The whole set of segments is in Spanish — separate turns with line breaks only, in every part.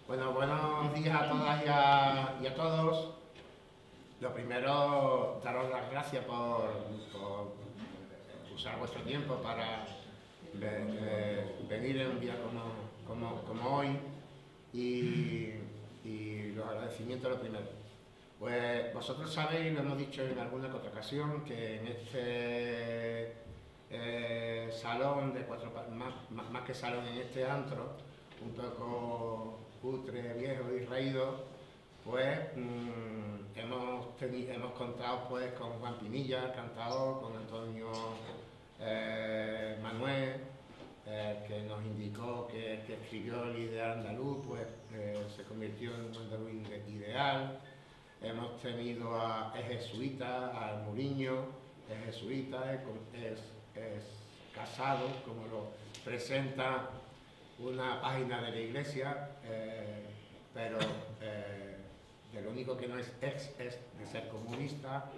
Bueno, buenos días a todas y a todos. Lo primero, daros las gracias por usar vuestro tiempo para venir en un día como hoy y los agradecimientos lo primero. Pues vosotros sabéis, lo hemos dicho en alguna que otra ocasión, que en este salón de más que salón, en este antro, un poco cutre, viejo y raído, pues hemos contado pues con Juan Pinilla, el cantador, con Antonio Manuel, que nos indicó que el que escribió el ideal andaluz, pues se convirtió en un andaluz ideal. Hemos tenido es jesuita, al Muriño, es jesuita, es casado, como lo presenta una página de la iglesia, pero de lo único que no es ex es de ser comunista.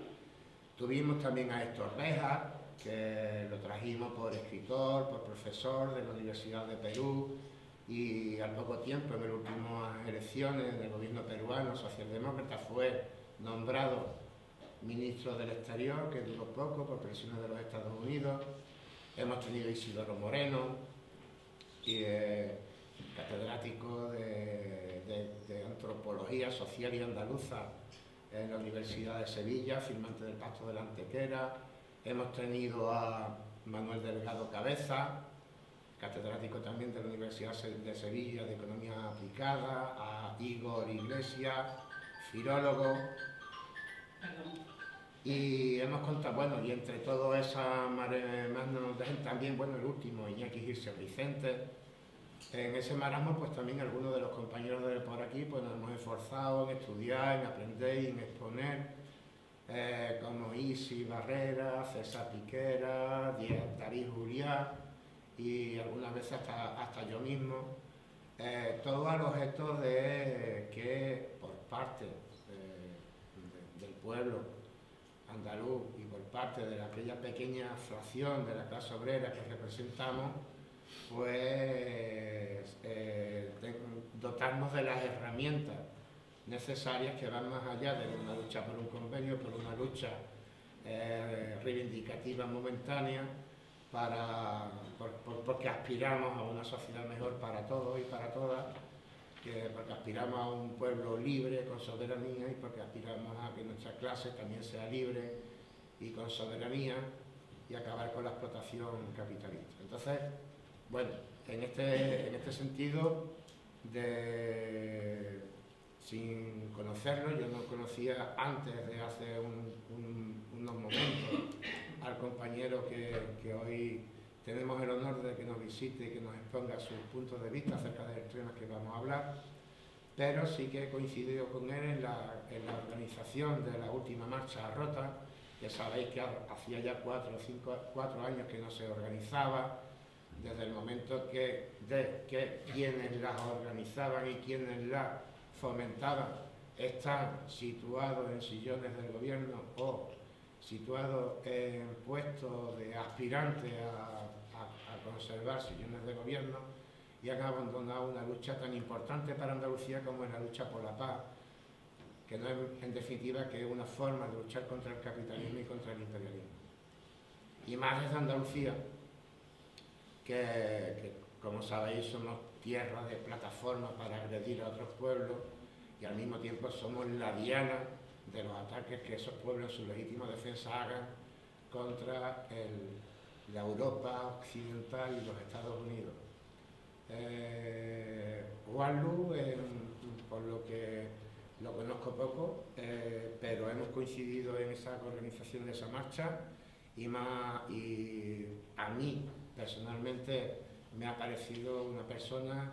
Tuvimos también a Héctor Reja, que lo trajimos por escritor, por profesor de la Universidad de Perú, y al poco tiempo, en las últimas elecciones del gobierno peruano socialdemócrata, fue nombrado ministro del Exterior, que duró poco por presiones de los Estados Unidos. Hemos tenido a Isidoro Moreno, y catedrático de Antropología Social y Andaluza en la Universidad de Sevilla, firmante del Pacto de la Antequera. Hemos tenido a Manuel Delgado Cabeza, catedrático también de la Universidad de Sevilla de Economía Aplicada, a Igor Iglesias, filólogo. Y hemos contado, bueno, y entre toda esa mare magnum de gente, también, bueno, el último, Iñaki Girse Vicente. En ese marasmo, pues también algunos de los compañeros de por aquí, pues nos hemos esforzado en estudiar, en aprender y en exponer, como Isi Barrera, César Piquera, David Juliá, y algunas veces hasta yo mismo, todo al objeto de que por parte del pueblo andaluz y por parte de aquella pequeña fracción de la clase obrera que representamos, pues dotarnos de las herramientas necesarias que van más allá de una lucha por un convenio, por una lucha reivindicativa momentánea, porque aspiramos a una sociedad mejor para todos y para todas, porque aspiramos a un pueblo libre, con soberanía, y porque aspiramos a que nuestra clase también sea libre y con soberanía, y acabar con la explotación capitalista. Entonces, bueno, en este sentido, sin conocerlo, yo no conocía antes de hace unos momentos al compañero que hoy tenemos el honor de que nos visite y que nos exponga sus puntos de vista acerca de los temas que vamos a hablar, pero sí que he coincidido con él en la organización de la última marcha rota, que sabéis que hacía ya 4 años que no se organizaba, desde el momento que quienes las organizaban y quienes las fomentaban están situados en sillones del gobierno o situados en puestos de aspirantes a conservar sillones de gobierno, y han abandonado una lucha tan importante para Andalucía como es la lucha por la paz, que no es en definitiva que es una forma de luchar contra el capitalismo y contra el imperialismo. Y más desde Andalucía, que como sabéis somos tierra de plataforma para agredir a otros pueblos, y al mismo tiempo somos la diana de los ataques que esos pueblos en su legítima defensa hagan contra la Europa occidental y los Estados Unidos. Juanlu, por lo que lo conozco poco, pero hemos coincidido en esa organización de esa marcha, y a mí personalmente me ha parecido una persona,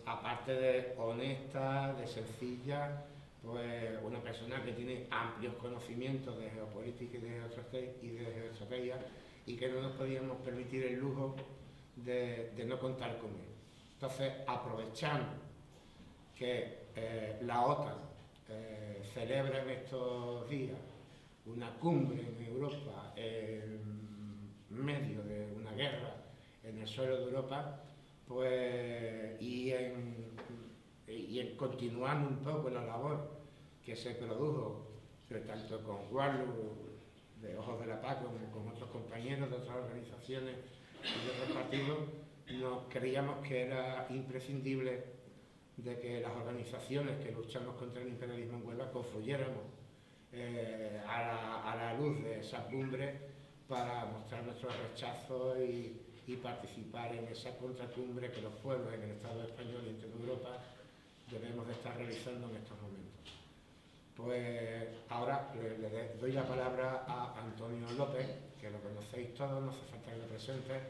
aparte de honesta, de sencilla, pues una persona que tiene amplios conocimientos de geopolítica y de geoestrategia, y que no nos podíamos permitir el lujo de no contar con él. Entonces, aprovechando que la OTAN celebra en estos días una cumbre en Europa en medio de una guerra en el suelo de Europa, pues, y continuando un poco la labor que se produjo tanto con Warlock de Ojos de la Paz como con otros compañeros de otras organizaciones y de otros partidos, nos creíamos que era imprescindible de que las organizaciones que luchamos contra el imperialismo en Huelva confluyéramos a la luz de esa cumbre para mostrar nuestro rechazo y participar en esa contracumbre que los pueblos en el Estado español y en toda Europa debemos de estar realizando en estos momentos. Pues ahora le doy la palabra a Antonio López, que lo conocéis todos, no hace falta que lo presente,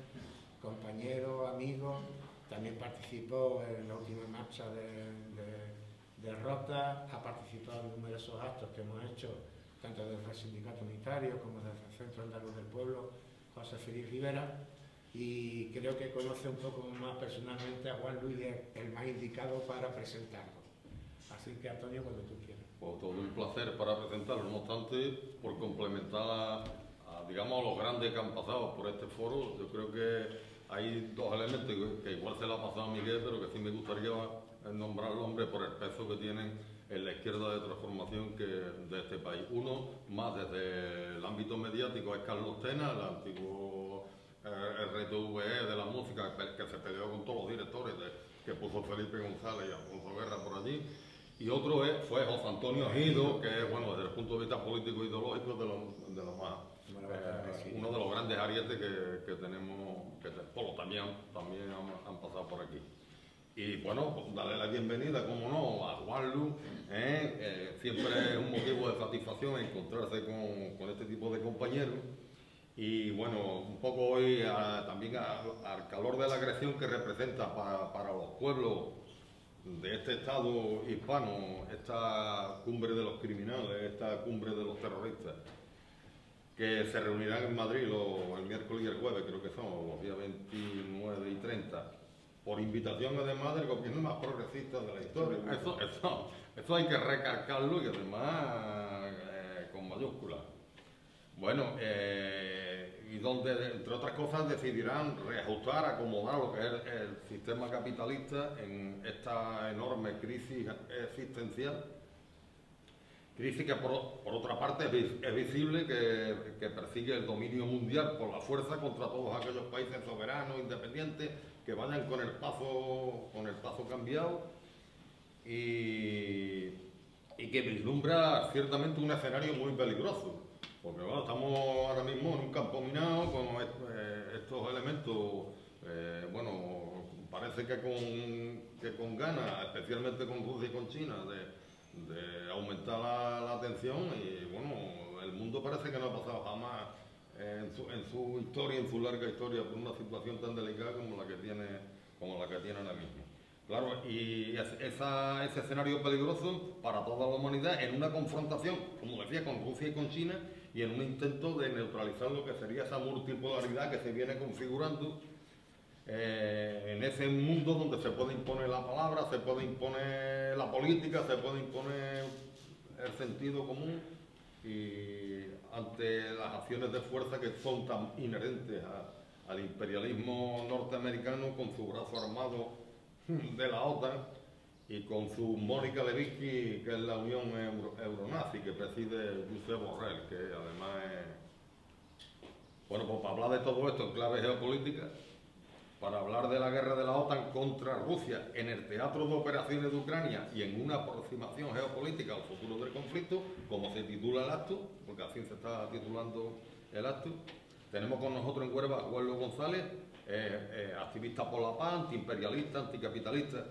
compañero, amigo, también participó en la última marcha de Rota, ha participado en numerosos actos que hemos hecho, tanto desde el Sindicato Unitario como desde el Centro Andaluz del Pueblo, José Félix Rivera, y creo que conoce un poco más personalmente a Juan Luis, el más indicado para presentarlo. Así que, Antonio, cuando tú quieras.
Pues todo un placer para presentarlo, no obstante, por complementar digamos, a los grandes que han pasado por este foro. Yo creo que hay dos elementos que igual se lo ha pasado a Miguel, pero que sí me gustaría nombrarlo, hombre, por el peso que tienen en la izquierda de transformación de este país. Uno, más desde el ámbito mediático, es Carlos Tena, el antiguo RTVE de la música, que se peleó con todos los directores que puso Felipe González y Alfonso Guerra por allí. Y otro fue José Antonio Gido, que es, bueno, desde el punto de vista político e ideológico, de los más, uno de los grandes arietes que tenemos, que también han pasado por aquí. Y bueno, pues darle la bienvenida, como no, a Juanlu. Siempre es un motivo de satisfacción encontrarse con este tipo de compañeros. Y bueno, un poco hoy también al calor de la agresión que representa para los pueblos de este Estado hispano, esta cumbre de los criminales, esta cumbre de los terroristas, que se reunirán en Madrid el miércoles y el jueves, creo que son los días 29 y 30, por invitación además del gobierno más progresista de la historia. Eso hay que recalcarlo, y además con mayúsculas. Bueno, y donde, entre otras cosas, decidirán reajustar, acomodar lo que es el sistema capitalista en esta enorme crisis existencial. Crisis que, por otra parte, es visible que persigue el dominio mundial por la fuerza contra todos aquellos países soberanos, independientes, que vayan con el paso cambiado y que vislumbra ciertamente un escenario muy peligroso. Porque bueno, estamos ahora mismo en un campo minado con estos elementos, bueno, parece que con ganas, especialmente con Rusia y con China, de aumentar la tensión. Y bueno, el mundo parece que no ha pasado jamás en su historia, en su larga historia, por una situación tan delicada como la que tiene ahora mismo. Claro, y ese escenario peligroso para toda la humanidad en una confrontación, como decía, con Rusia y con China, y en un intento de neutralizar lo que sería esa multipolaridad que se viene configurando en ese mundo donde se puede imponer la palabra, se puede imponer la política, se puede imponer el sentido común, y ante las acciones de fuerza que son tan inherentes al imperialismo norteamericano con su brazo armado de la OTAN y con su Mónica Lewinsky, que es la Unión Euronazi, que preside Josep Borrell, que además es... Bueno, pues para hablar de todo esto en clave geopolítica, para hablar de la guerra de la OTAN contra Rusia en el teatro de operaciones de Ucrania y en una aproximación geopolítica al futuro del conflicto, como se titula el acto, porque así se está titulando el acto, tenemos con nosotros en Huelva a Juan Luis González, activista por la paz, antiimperialista, anticapitalista,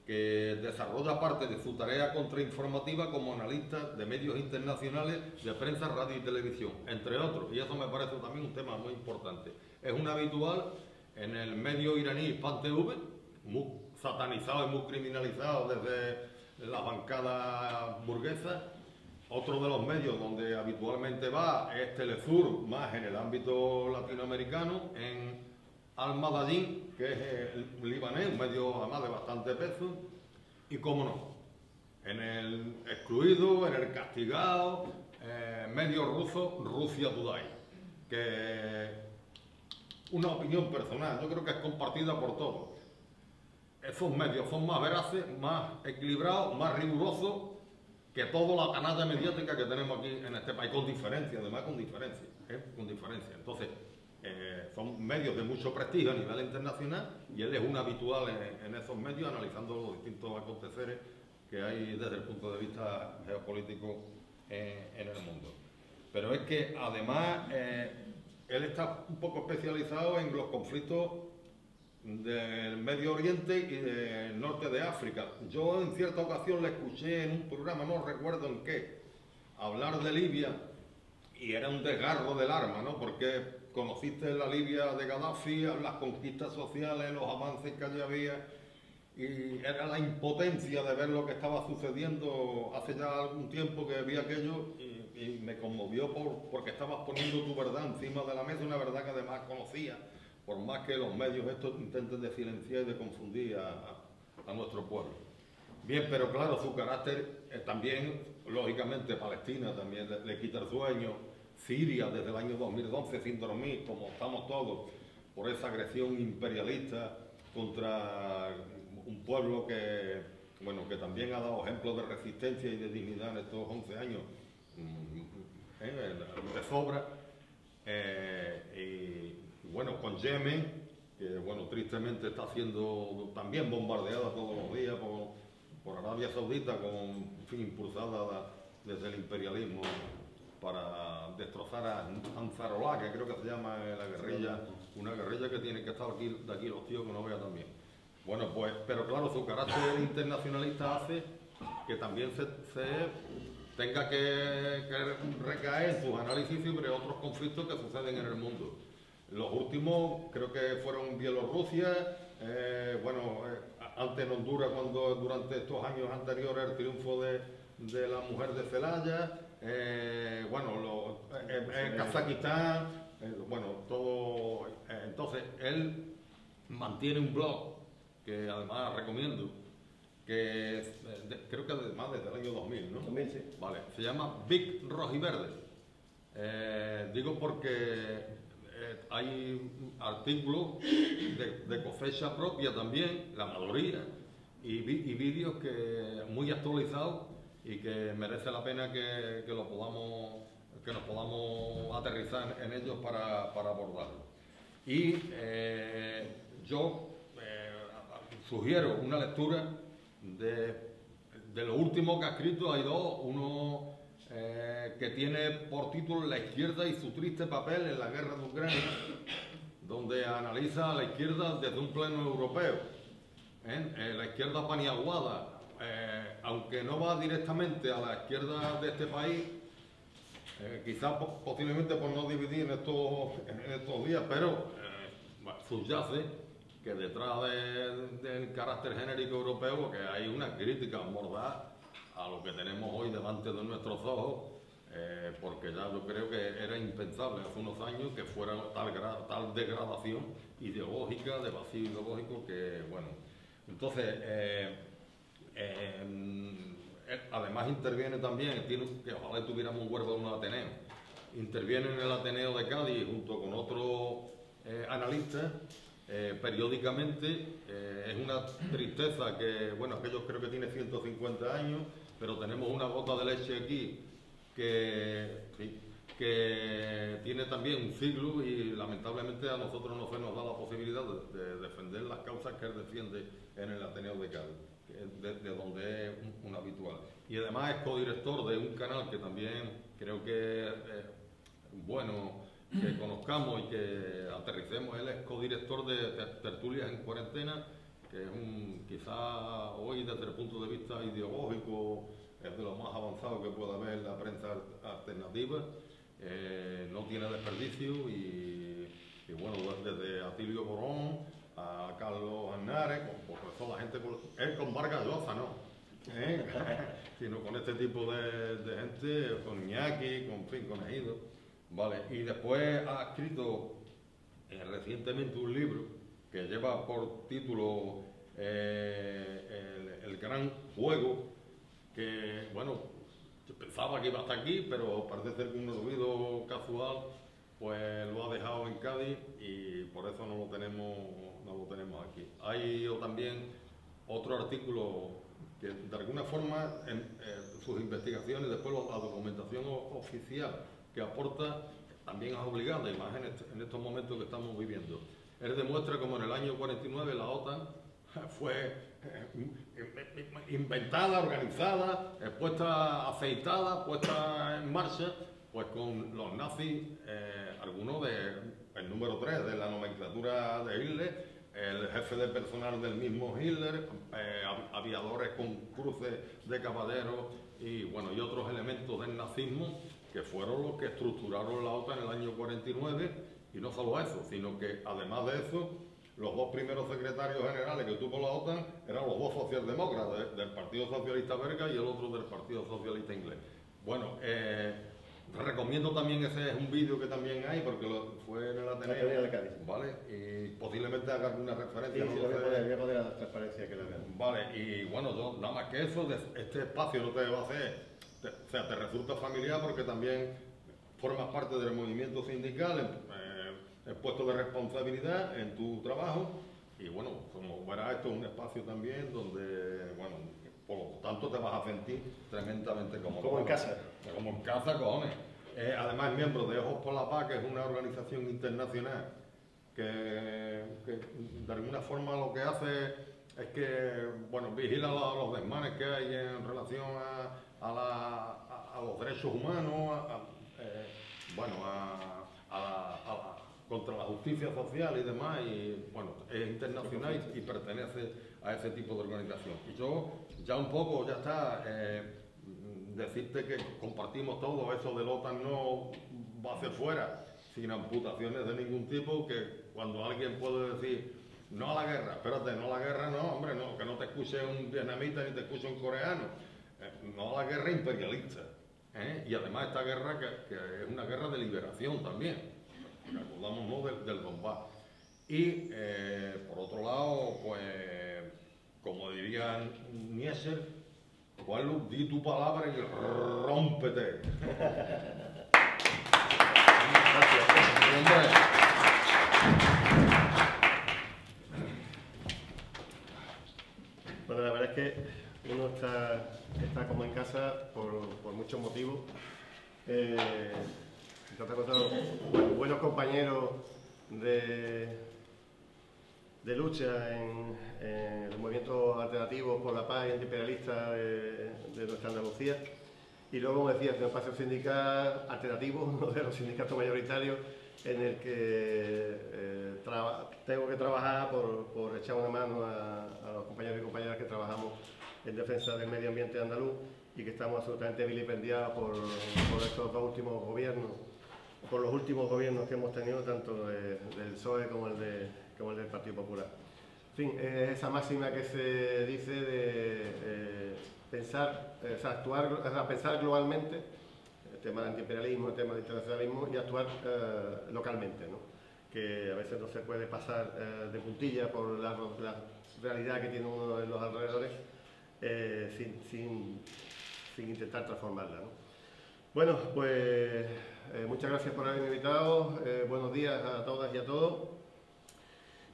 que desarrolla parte de su tarea contrainformativa como analista de medios internacionales de prensa, radio y televisión, entre otros, y eso me parece también un tema muy importante. Es un habitual en el medio iraní PAN TV, muy satanizado y muy criminalizado desde la bancada burguesa. Otro de los medios donde habitualmente va es Telesur, más en el ámbito latinoamericano, en Al-Madadin, que es el libanés, un medio además de bastante peso, y cómo no, en el excluido, en el castigado, medio ruso, Rusia Today, que una opinión personal, yo creo que es compartida por todos. esos medios son más veraces, más equilibrados, más rigurosos que toda la canalla mediática que tenemos aquí en este país, con diferencia, además con diferencia, con diferencia. Entonces, son medios de mucho prestigio a nivel internacional y él es un habitual en esos medios, analizando los distintos aconteceres que hay desde el punto de vista geopolítico en el mundo. Pero es que además él está un poco especializado en los conflictos del Medio Oriente y del norte de África. Yo en cierta ocasión le escuché en un programa, no recuerdo en qué, hablar de Libia y era un desgarro del arma, ¿no? Porque conociste la Libia de Gaddafi, las conquistas sociales, los avances que allí había, y era la impotencia de ver lo que estaba sucediendo hace ya algún tiempo que vi aquello y me conmovió porque estabas poniendo tu verdad encima de la mesa, una verdad que además conocía, por más que los medios estos intenten de silenciar y de confundir a nuestro pueblo. Bien, pero claro, su carácter también, lógicamente, Palestina también le quita el sueño, Siria desde el año 2011 sin dormir, como estamos todos, por esa agresión imperialista contra un pueblo que, bueno, que también ha dado ejemplos de resistencia y de dignidad en estos 11 años de sobra. Y bueno, con Yemen, que bueno, tristemente está siendo también bombardeada todos los días por Arabia Saudita, en fin, impulsada desde el imperialismo para destrozar a Ansarollah, que creo que se llama la guerrilla, una guerrilla que tiene que estar aquí, de aquí los tíos que no vea también. Bueno, pues, pero claro, su carácter internacionalista hace que también se tenga que recaer en sus análisis sobre otros conflictos que suceden en el mundo. Los últimos creo que fueron Bielorrusia, antes en Honduras, cuando durante estos años anteriores el triunfo de la mujer de Celaya, Kazajistán, todo. Entonces, él mantiene un blog que además recomiendo, que creo que además desde el año 2000, ¿no?
2000, sí.
Vale, se llama Big Rojiverde. Digo porque hay artículos de cosecha propia también, la mayoría, y vídeos que muy actualizados y que merece la pena que nos podamos aterrizar en ellos para abordarlo. Y yo sugiero una lectura de lo último que ha escrito. Hay dos, uno que tiene por título La izquierda y su triste papel en la guerra de Ucrania, donde analiza a la izquierda desde un plano europeo. La izquierda paniaguada, aunque no va directamente a la izquierda de este país, quizás posiblemente por no dividir en estos días, pero subyace que detrás del carácter genérico europeo lo que hay una crítica mordaz a lo que tenemos hoy delante de nuestros ojos, porque ya yo creo que era impensable hace unos años que fuera tal degradación ideológica, de vacío ideológico, que bueno. Entonces, además interviene también, que ojalá tuviéramos un huerto de un Ateneo, interviene en el Ateneo de Cádiz junto con otros analistas periódicamente. Es una tristeza que, bueno, aquello creo que tiene 150 años, pero tenemos una gota de leche aquí que tiene también un siglo y lamentablemente a nosotros no se nos da la posibilidad de defender las causas que él defiende en el Ateneo de Cádiz, de donde es un habitual. Y además es codirector de un canal que también creo que es bueno que conozcamos y que aterricemos. Él es codirector de Tertulias en Cuarentena, que es quizá hoy desde el punto de vista ideológico es de lo más avanzado que pueda haber la prensa alternativa. No tiene desperdicio y bueno, desde Atilio Borón a Carlos Aznares, con la gente, él con Vargas Llosa, ¿no? Sino con este tipo de gente, con Iñaki, con Ejido. Vale. Y después ha escrito recientemente un libro que lleva por título El Gran Juego, que bueno, yo pensaba que iba hasta aquí, pero parece ser que un olvido casual pues lo ha dejado en Cádiz y por eso no lo tenemos aquí. Hay también otro artículo que de alguna forma sus investigaciones, después la documentación oficial que aporta, también es obligada, y más en estos momentos que estamos viviendo. Él demuestra como en el año 49 la OTAN fue inventada, organizada, puesta aceitada, puesta en marcha, pues con los nazis, algunos el número 3 de la nomenclatura de Hitler, el jefe de personal del mismo Hitler, aviadores con cruces de caballeros y, bueno, y otros elementos del nazismo que fueron los que estructuraron la OTAN en el año 49, y no solo eso, sino que además de eso, los dos primeros secretarios generales que tuvo la OTAN eran los dos socialdemócratas, del Partido Socialista belga y el otro del Partido Socialista inglés. Bueno, recomiendo también, ese es un vídeo que también hay, porque fue en el Ateneo
de Cádiz,
¿vale? Y posiblemente haga alguna referencia.
Sí, sí, voy a poner la transparencia que la vean.
Vale, y bueno, yo nada más que eso, este espacio no te va a hacer, o sea, te resulta familiar porque también formas parte del movimiento sindical, en puesto de responsabilidad en tu trabajo, y bueno, como verás, esto es un espacio también donde, bueno, por lo tanto te vas a sentir tremendamente cómodo.
Como en casa.
Como en casa, cojones. Además, miembro de Ojos por la Paz, que es una organización internacional que de alguna forma lo que hace es que, bueno, vigila los desmanes que hay en relación a los derechos humanos, contra la justicia social y demás, y bueno, es internacional y pertenece a ese tipo de organización. Y yo ya un poco, ya está, decirte que compartimos todo eso de la OTAN, no va hacia fuera, sin amputaciones de ningún tipo, que cuando alguien puede decir no a la guerra, espérate, no a la guerra, no, hombre, no, que no te escuche un vietnamita ni te escuche un coreano, no a la guerra imperialista. Y además esta guerra que es una guerra de liberación también, acordámonos del Donbass. Y por otro lado, pues como diría Nietzsche, Juanlu, di tu palabra y rómpete. Gracias.
Bueno, la verdad es que uno está como en casa por muchos motivos. Entre otras cosas, buenos compañeros de lucha en los movimientos alternativos por la paz y antiimperialista de nuestra Andalucía. Y luego, como decía, un espacio sindical alternativo, uno de los sindicatos mayoritarios, en el que tengo que trabajar por echar una mano a los compañeros y compañeras que trabajamos en defensa del medio ambiente andaluz y que estamos absolutamente vilipendiados por estos dos últimos gobiernos, por los últimos gobiernos que hemos tenido, tanto del PSOE como el del Partido Popular. En fin, es esa máxima que se dice de pensar, o sea, actuar, pensar globalmente, el tema del antiimperialismo, el tema del internacionalismo, y actuar localmente, ¿no? Que a veces no se puede pasar de puntilla por la realidad que tiene uno en los alrededores sin intentar transformarla, ¿no? Bueno, pues muchas gracias por haberme invitado, buenos días a todas y a todos.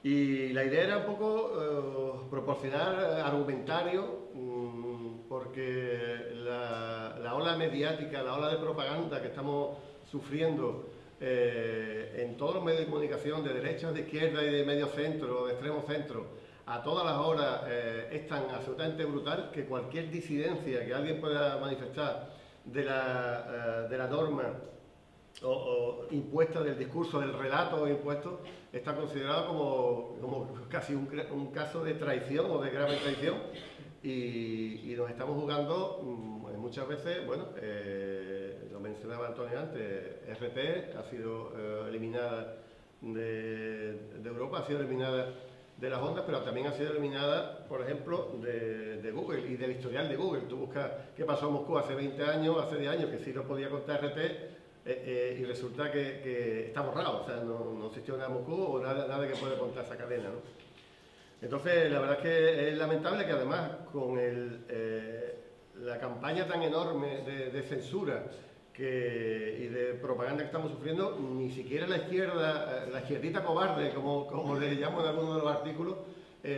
Y la idea era un poco proporcionar argumentario, porque la ola mediática, la ola de propaganda que estamos sufriendo en todos los medios de comunicación, de derecha, de izquierda y de medio centro, de extremo centro, a todas las horas, es tan absolutamente brutal que cualquier disidencia que alguien pueda manifestar de la norma o impuesta, del discurso, del relato impuesto, está considerado como casi un caso de traición o de grave traición, y nos estamos jugando muchas veces, bueno, lo mencionaba Antonio antes, RT ha sido eliminada de Europa, ha sido eliminada de las ondas, pero también ha sido eliminada, por ejemplo, de Google y del historial de Google. Tú buscas qué pasó en Moscú hace 20 años, hace 10 años, que sí lo podía contar RT, y resulta que está borrado, o sea, no existió nada en Moscú o nada que pueda contar esa cadena, ¿no? Entonces, la verdad es que es lamentable que además con la campaña tan enorme de censura y de propaganda que estamos sufriendo, ni siquiera la izquierda, la izquierdita cobarde, como le llamo en algunos de los artículos,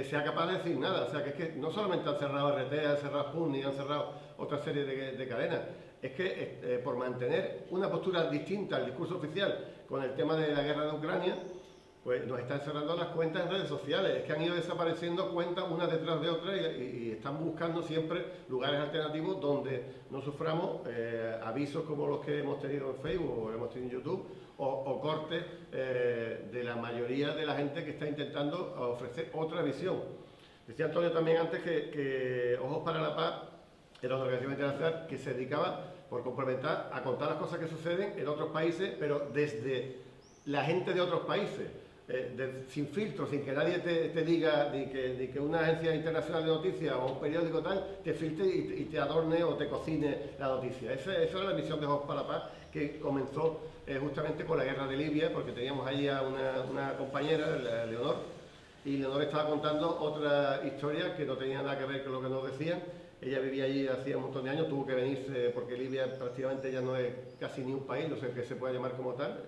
sea capaz de decir nada. O sea, que es que no solamente han cerrado RT, han cerrado Sputnik, han cerrado otra serie de cadenas, es que por mantener una postura distinta al discurso oficial con el tema de la guerra de Ucrania, pues nos están cerrando las cuentas en redes sociales. Es que han ido desapareciendo cuentas unas detrás de otras y están buscando siempre lugares alternativos donde no suframos avisos como los que hemos tenido en Facebook o hemos tenido en YouTube o cortes de la mayoría de la gente que está intentando ofrecer otra visión. Decía Antonio también antes que Ojos para la Paz era una organización internacional que se dedicaba, por complementar, a contar las cosas que suceden en otros países, pero desde la gente de otros países. Sin filtro, sin que nadie te diga ni que una agencia internacional de noticias o un periódico tal te filtre y te adorne o te cocine la noticia. Esa era la misión de Ojos para la Paz, que comenzó justamente con la guerra de Libia, porque teníamos allí a una compañera, Leonor, y Leonor estaba contando otra historia que no tenía nada que ver con lo que nos decían. Ella vivía allí hacía un montón de años, tuvo que venirse porque Libia prácticamente ya no es casi ni un país, no sé qué se puede llamar como tal.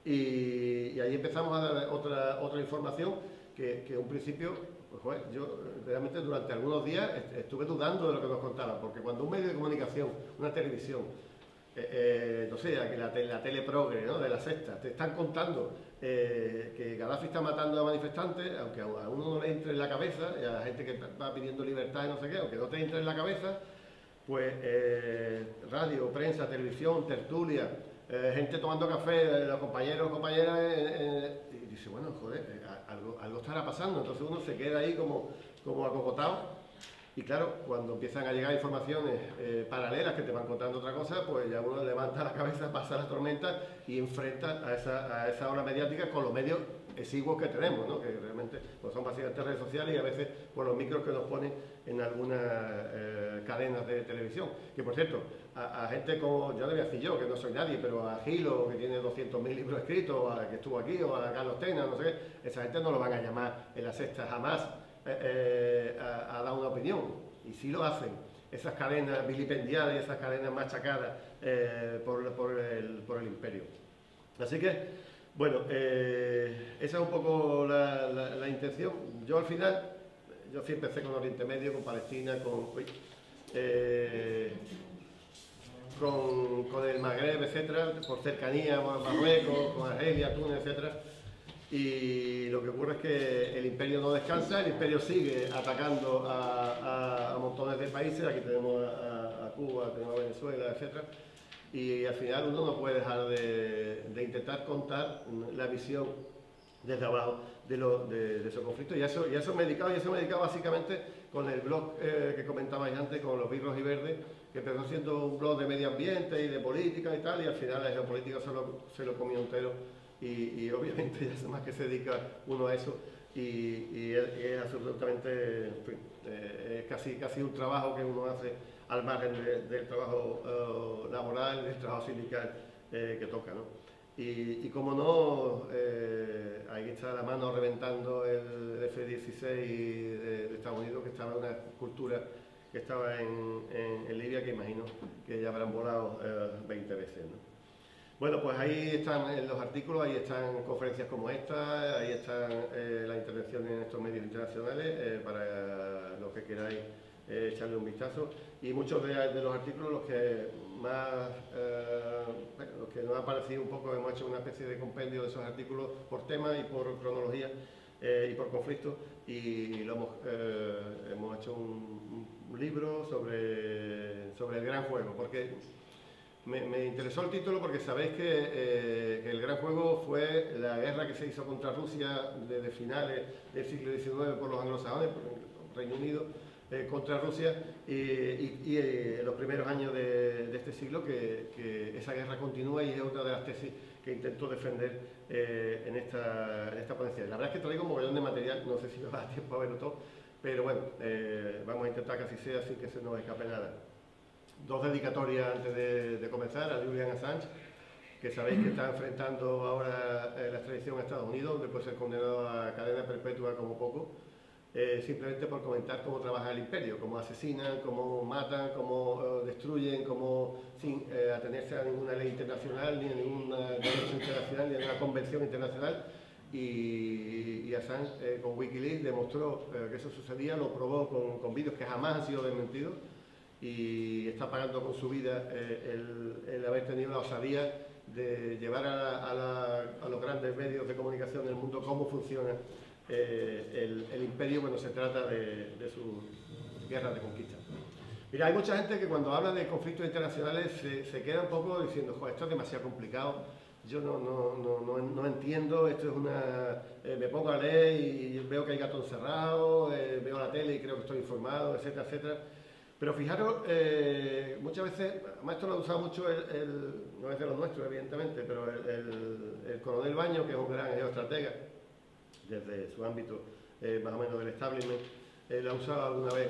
Y ahí empezamos a dar otra información que en un principio, pues joder, yo realmente durante algunos días estuve dudando de lo que nos contaban, porque cuando un medio de comunicación, una televisión, no sé, la tele progre, ¿no?, de La Sexta, te están contando que Gaddafi está matando a manifestantes, aunque a uno no le entre en la cabeza, y a la gente que va pidiendo libertad y no sé qué, aunque no te entre en la cabeza, pues radio, prensa, televisión, tertulia, gente tomando café, los compañeros, compañeras, y dice, bueno, joder, algo estará pasando. Entonces uno se queda ahí como acogotado. Y claro, cuando empiezan a llegar informaciones paralelas que te van contando otra cosa, pues ya uno levanta la cabeza, pasa la tormenta y enfrenta a esa ola mediática con los medios exiguos que tenemos, ¿no?, que realmente pues son básicamente redes sociales y a veces por los micros que nos ponen en algunas cadenas de televisión. Que por cierto, a gente como, yo no voy a decir yo, que no soy nadie, pero a Gilo, que tiene 200.000 libros escritos, o a que estuvo aquí, o a Carlos Tena, no sé qué, esa gente no lo van a llamar en La Sexta jamás a dar una opinión, y sí lo hacen esas cadenas vilipendiadas y esas cadenas machacadas por el imperio. Así que, bueno, esa es un poco la intención. Yo al final, yo sí empecé con Oriente Medio, con Palestina, con el Magreb, etcétera, por cercanía, Marruecos, con Argelia, Túnez, etcétera. Y lo que ocurre es que el imperio no descansa, el imperio sigue atacando a montones de países. Aquí tenemos a Cuba, tenemos a Venezuela, etcétera. Y al final uno no puede dejar de intentar contar la visión desde abajo de esos conflictos. Y eso me he dedicado básicamente con el blog que comentabais antes, con los Birros y Verdes, que empezó siendo un blog de medio ambiente y de política y tal, y al final la geopolítica se lo comió entero. Y obviamente ya es más que se dedica uno a eso, y es absolutamente, en fin, es casi un trabajo que uno hace al margen del trabajo laboral, del trabajo sindical que toca, ¿no? Y como no, ahí está la mano reventando el F-16 de Estados Unidos, que estaba en una cultura que estaba en Libia, que imagino que ya habrán volado 20 veces, ¿no? Bueno, pues ahí están los artículos, ahí están conferencias como esta, ahí están las intervenciones en estos medios internacionales, para los que queráis echarle un vistazo. Y muchos de los artículos, los que nos ha parecido un poco, hemos hecho una especie de compendio de esos artículos por tema y por cronología y por conflicto, y hemos hecho un libro sobre el gran juego, porque me interesó el título porque sabéis que el gran juego fue la guerra que se hizo contra Rusia desde finales del siglo XIX por los anglosajones, por el Reino Unido, contra Rusia, y los primeros años de este siglo, que esa guerra continúa, y es otra de las tesis que intento defender en esta ponencia. La verdad es que traigo un mogollón de material, no sé si me va a dar tiempo a verlo todo, pero bueno, vamos a intentar que así sea, sin que se nos escape nada. Dos dedicatorias antes de comenzar: a Julian Assange, que sabéis que está enfrentando ahora la extradición a Estados Unidos, donde puede ser condenado a cadena perpetua como poco, simplemente por comentar cómo trabaja el imperio, cómo asesinan, cómo matan, cómo destruyen, cómo sin atenerse a ninguna ley internacional, ni a ningún derecho internacional, ni a ninguna convención internacional, y Assange con Wikileaks demostró que eso sucedía, lo probó con vídeos que jamás han sido desmentidos y está pagando con su vida el haber tenido la osadía de llevar a los grandes medios de comunicación del mundo cómo funciona el imperio cuando se trata de sus guerras de conquista. Mira, hay mucha gente que cuando habla de conflictos internacionales se queda un poco diciendo, joder, esto es demasiado complicado, yo no entiendo, esto es una... me pongo a leer y veo que hay gato encerrado, veo la tele y creo que estoy informado, etcétera, etcétera. Pero fijaros, muchas veces, además esto lo ha usado mucho no es de los nuestros evidentemente, pero el coronel Baño, que es un gran geoestratega, desde su ámbito más o menos del establishment, él ha usado alguna vez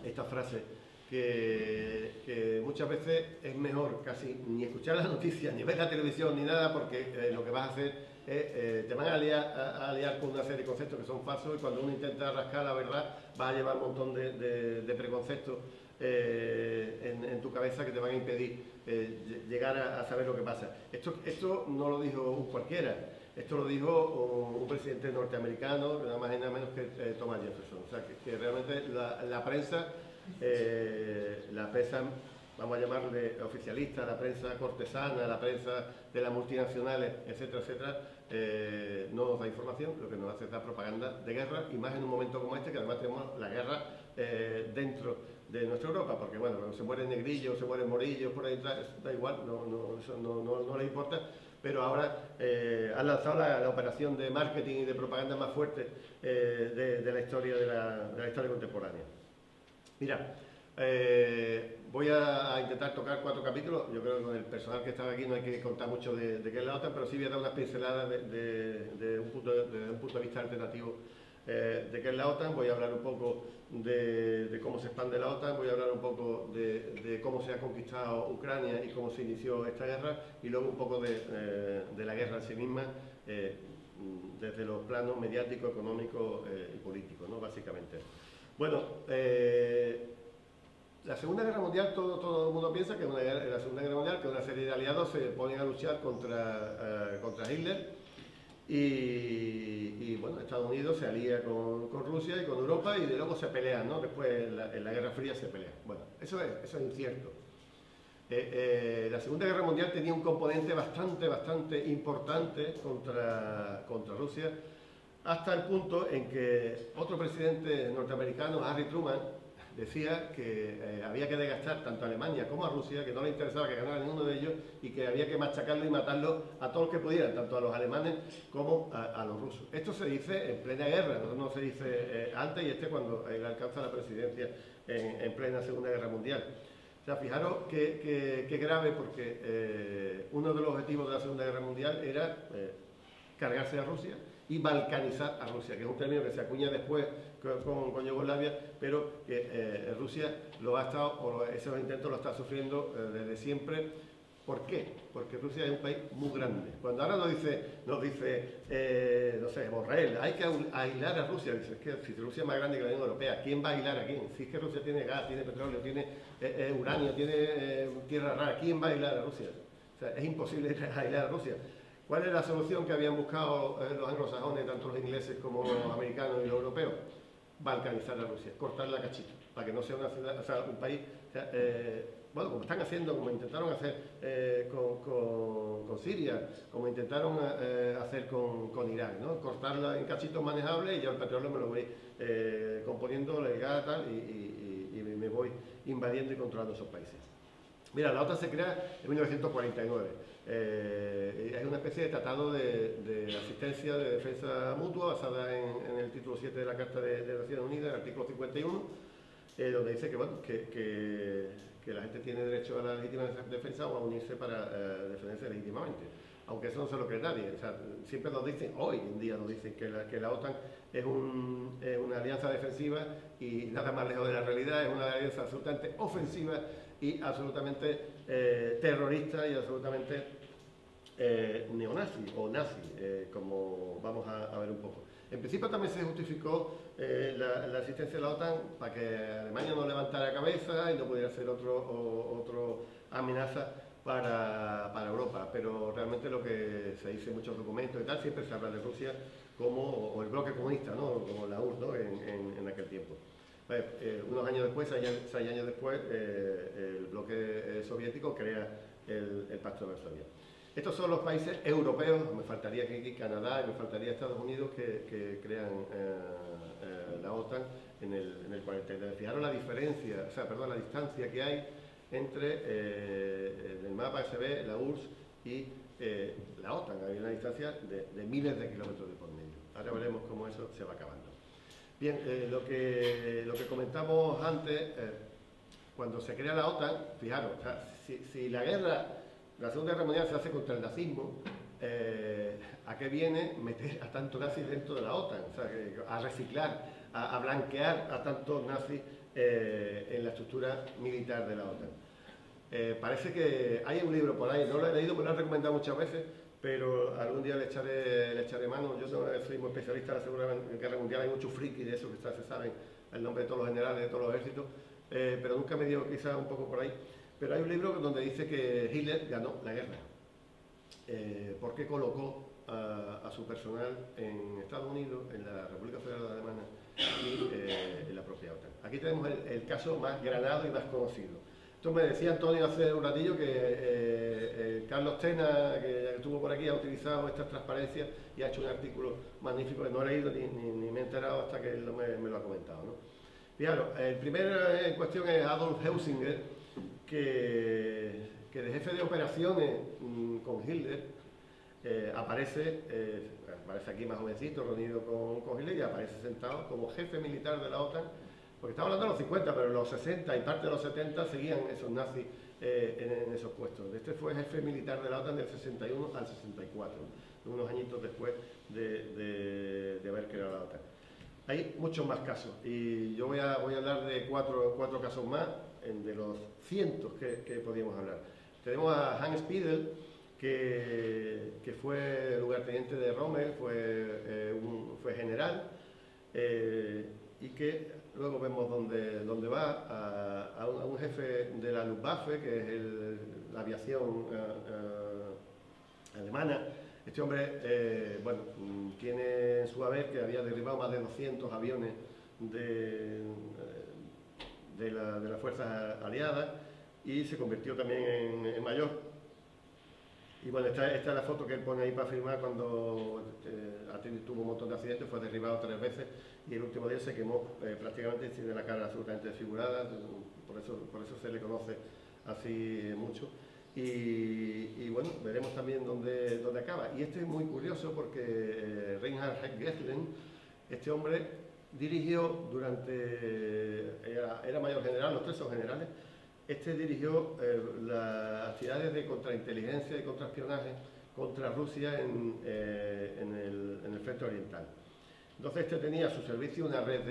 esta frase, que muchas veces es mejor casi ni escuchar las noticias, ni ver la televisión, ni nada, porque lo que vas a hacer es, te van a liar con una serie de conceptos que son falsos y cuando uno intenta rascar la verdad vas a llevar un montón de preconceptos en tu cabeza que te van a impedir llegar a saber lo que pasa. Esto no lo dijo un cualquiera, esto lo dijo un presidente norteamericano, nada más y nada menos que Thomas Jefferson. O sea, que realmente la prensa, vamos a llamarle oficialista, la prensa cortesana, la prensa de las multinacionales, etcétera, etcétera, no nos da información, lo que nos hace es dar propaganda de guerra, y más en un momento como este, que además tenemos la guerra dentro de nuestra Europa, porque bueno, cuando se mueren negrillos, se mueren morillos, por ahí da igual, eso no le importa, pero ahora han lanzado la operación de marketing y de propaganda más fuerte de la historia de la historia contemporánea. Mira, voy a intentar tocar 4 capítulos. Yo creo que con el personal que estaba aquí no hay que contar mucho de qué es la OTAN, pero sí voy a dar unas pinceladas de un punto de vista alternativo de qué es la OTAN. Voy a hablar un poco de cómo se expande la OTAN, voy a hablar un poco de cómo se ha conquistado Ucrania y cómo se inició esta guerra, y luego un poco de la guerra en sí misma, desde los planos mediático, económico y político, ¿no? Básicamente. Bueno, la Segunda Guerra Mundial, todo el mundo piensa que la Segunda Guerra Mundial, que una serie de aliados se ponen a luchar contra Hitler, y bueno, Estados Unidos se alía con Rusia y con Europa y de luego se pelean, ¿no? Después en la Guerra Fría se pelean. Bueno, eso es incierto. La Segunda Guerra Mundial tenía un componente bastante importante contra Rusia, hasta el punto en que otro presidente norteamericano, Harry Truman, decía que había que desgastar tanto a Alemania como a Rusia, que no le interesaba que ganara ninguno de ellos y que había que machacarlo y matarlo a todos los que pudieran, tanto a los alemanes como a los rusos. Esto se dice en plena guerra, no se dice antes, y cuando él alcanza la presidencia en plena Segunda Guerra Mundial. O sea, fijaros qué grave, porque uno de los objetivos de la Segunda Guerra Mundial era cargarse a Rusia y balcanizar a Rusia, que es un término que se acuña después con Yugoslavia, pero que Rusia lo ha estado, o esos intentos lo está sufriendo desde siempre. ¿Por qué? Porque Rusia es un país muy grande. Cuando ahora nos dice no sé, Borrell, hay que aislar a Rusia, dice, es que si Rusia es más grande que la Unión Europea, ¿quién va a aislar a quién? Si es que Rusia tiene gas, tiene petróleo, tiene uranio, tiene tierra rara, ¿quién va a aislar a Rusia? O sea, es imposible aislar a Rusia. ¿Cuál es la solución que habían buscado los anglosajones, tanto los ingleses como los americanos y los europeos? Balcanizar a Rusia, cortarla a cachitos, para que no sea una ciudad, o sea, un país, bueno, como están haciendo, como intentaron hacer con Siria, como intentaron hacer con Irak, ¿no? Cortarla en cachitos manejables y yo el petróleo me lo voy componiendo, el gas, tal, y me voy invadiendo y controlando esos países. Mira, la OTAN se crea en 1949. Es una especie de tratado de asistencia, de defensa mutua, basada en el título 7 de la Carta de Naciones Unidas, el artículo 51, donde dice que, bueno, que la gente tiene derecho a la legítima defensa o a unirse para defenderse legítimamente. Aunque eso no se lo cree nadie. O sea, siempre nos dicen, hoy en día nos dicen que la OTAN es una alianza defensiva y nada más lejos de la realidad, es una alianza absolutamente ofensiva y absolutamente terrorista y absolutamente neonazi o nazi, como vamos a ver un poco. En principio también se justificó la asistencia de la OTAN para que Alemania no levantara cabeza y no pudiera hacer otra amenaza para Europa, pero realmente lo que se dice en muchos documentos y tal, siempre se habla de Rusia como, o el bloque comunista, ¿no? Como la URSS, ¿no? en aquel tiempo. Unos años después, 6 años después, el bloque soviético crea el Pacto de Varsovia. Estos son los países europeos, me faltaría aquí Canadá y me faltaría Estados Unidos, que crean la OTAN en el 49. Fijaros la diferencia, la distancia que hay entre el mapa que se ve, la URSS y la OTAN. Hay una distancia de miles de kilómetros de por medio. Ahora veremos cómo eso se va acabando. Bien, lo que comentamos antes, cuando se crea la OTAN, fijaros, si la Segunda Guerra Mundial se hace contra el nazismo, ¿a qué viene meter a tantos nazis dentro de la OTAN? O sea, a reciclar, a blanquear a tantos nazis en la estructura militar de la OTAN. Parece que hay un libro por ahí, no lo he leído, me lo han recomendado muchas veces, pero algún día le echaré mano. Yo no soy muy especialista en la Segunda Guerra Mundial, hay muchos frikis de eso que se saben el nombre de todos los generales, de todos los ejércitos, pero nunca me dio quizás un poco por ahí. Pero hay un libro donde dice que Hitler ganó la guerra, porque colocó a su personal en Estados Unidos, en la República Federal Alemana y en la propia OTAN. Aquí tenemos el caso más granado y más conocido. Esto me decía Antonio hace un ratillo que Carlos Tena, que estuvo por aquí, ha utilizado estas transparencias y ha hecho un artículo magnífico que no he leído ni me he enterado hasta que él me lo ha comentado, ¿no? Fijaros, el primero en cuestión es Adolf Heusinger, que de jefe de operaciones con Hitler aparece aquí más jovencito, reunido con Hitler, y aparece sentado como jefe militar de la OTAN, porque estamos hablando de los 50, pero en los 60 y parte de los 70 seguían esos nazis en esos puestos. Este fue jefe militar de la OTAN del 61 al 64, unos añitos después de haber creado la OTAN. Hay muchos más casos, y yo voy a hablar de cuatro casos más, de los cientos que podíamos hablar. Tenemos a Hans Speidel, que fue lugarteniente de Rommel, fue general, y que luego vemos dónde va, a un jefe de la Luftwaffe, que es la aviación alemana. Este hombre, tiene en su haber que había derribado más de 200 aviones de las fuerzas aliadas, y se convirtió también en mayor. Y bueno, esta es la foto que él pone ahí para firmar cuando tuvo un montón de accidentes, fue derribado 3 veces y el último día se quemó prácticamente, tiene la cara absolutamente desfigurada, por eso se le conoce así mucho. Y bueno, veremos también dónde acaba. Y este es muy curioso porque Reinhard Gesslen, este hombre dirigió era mayor general, los 3 son generales. Este dirigió las actividades de contrainteligencia y contraespionaje contra Rusia en el frente oriental. Entonces este tenía a su servicio una red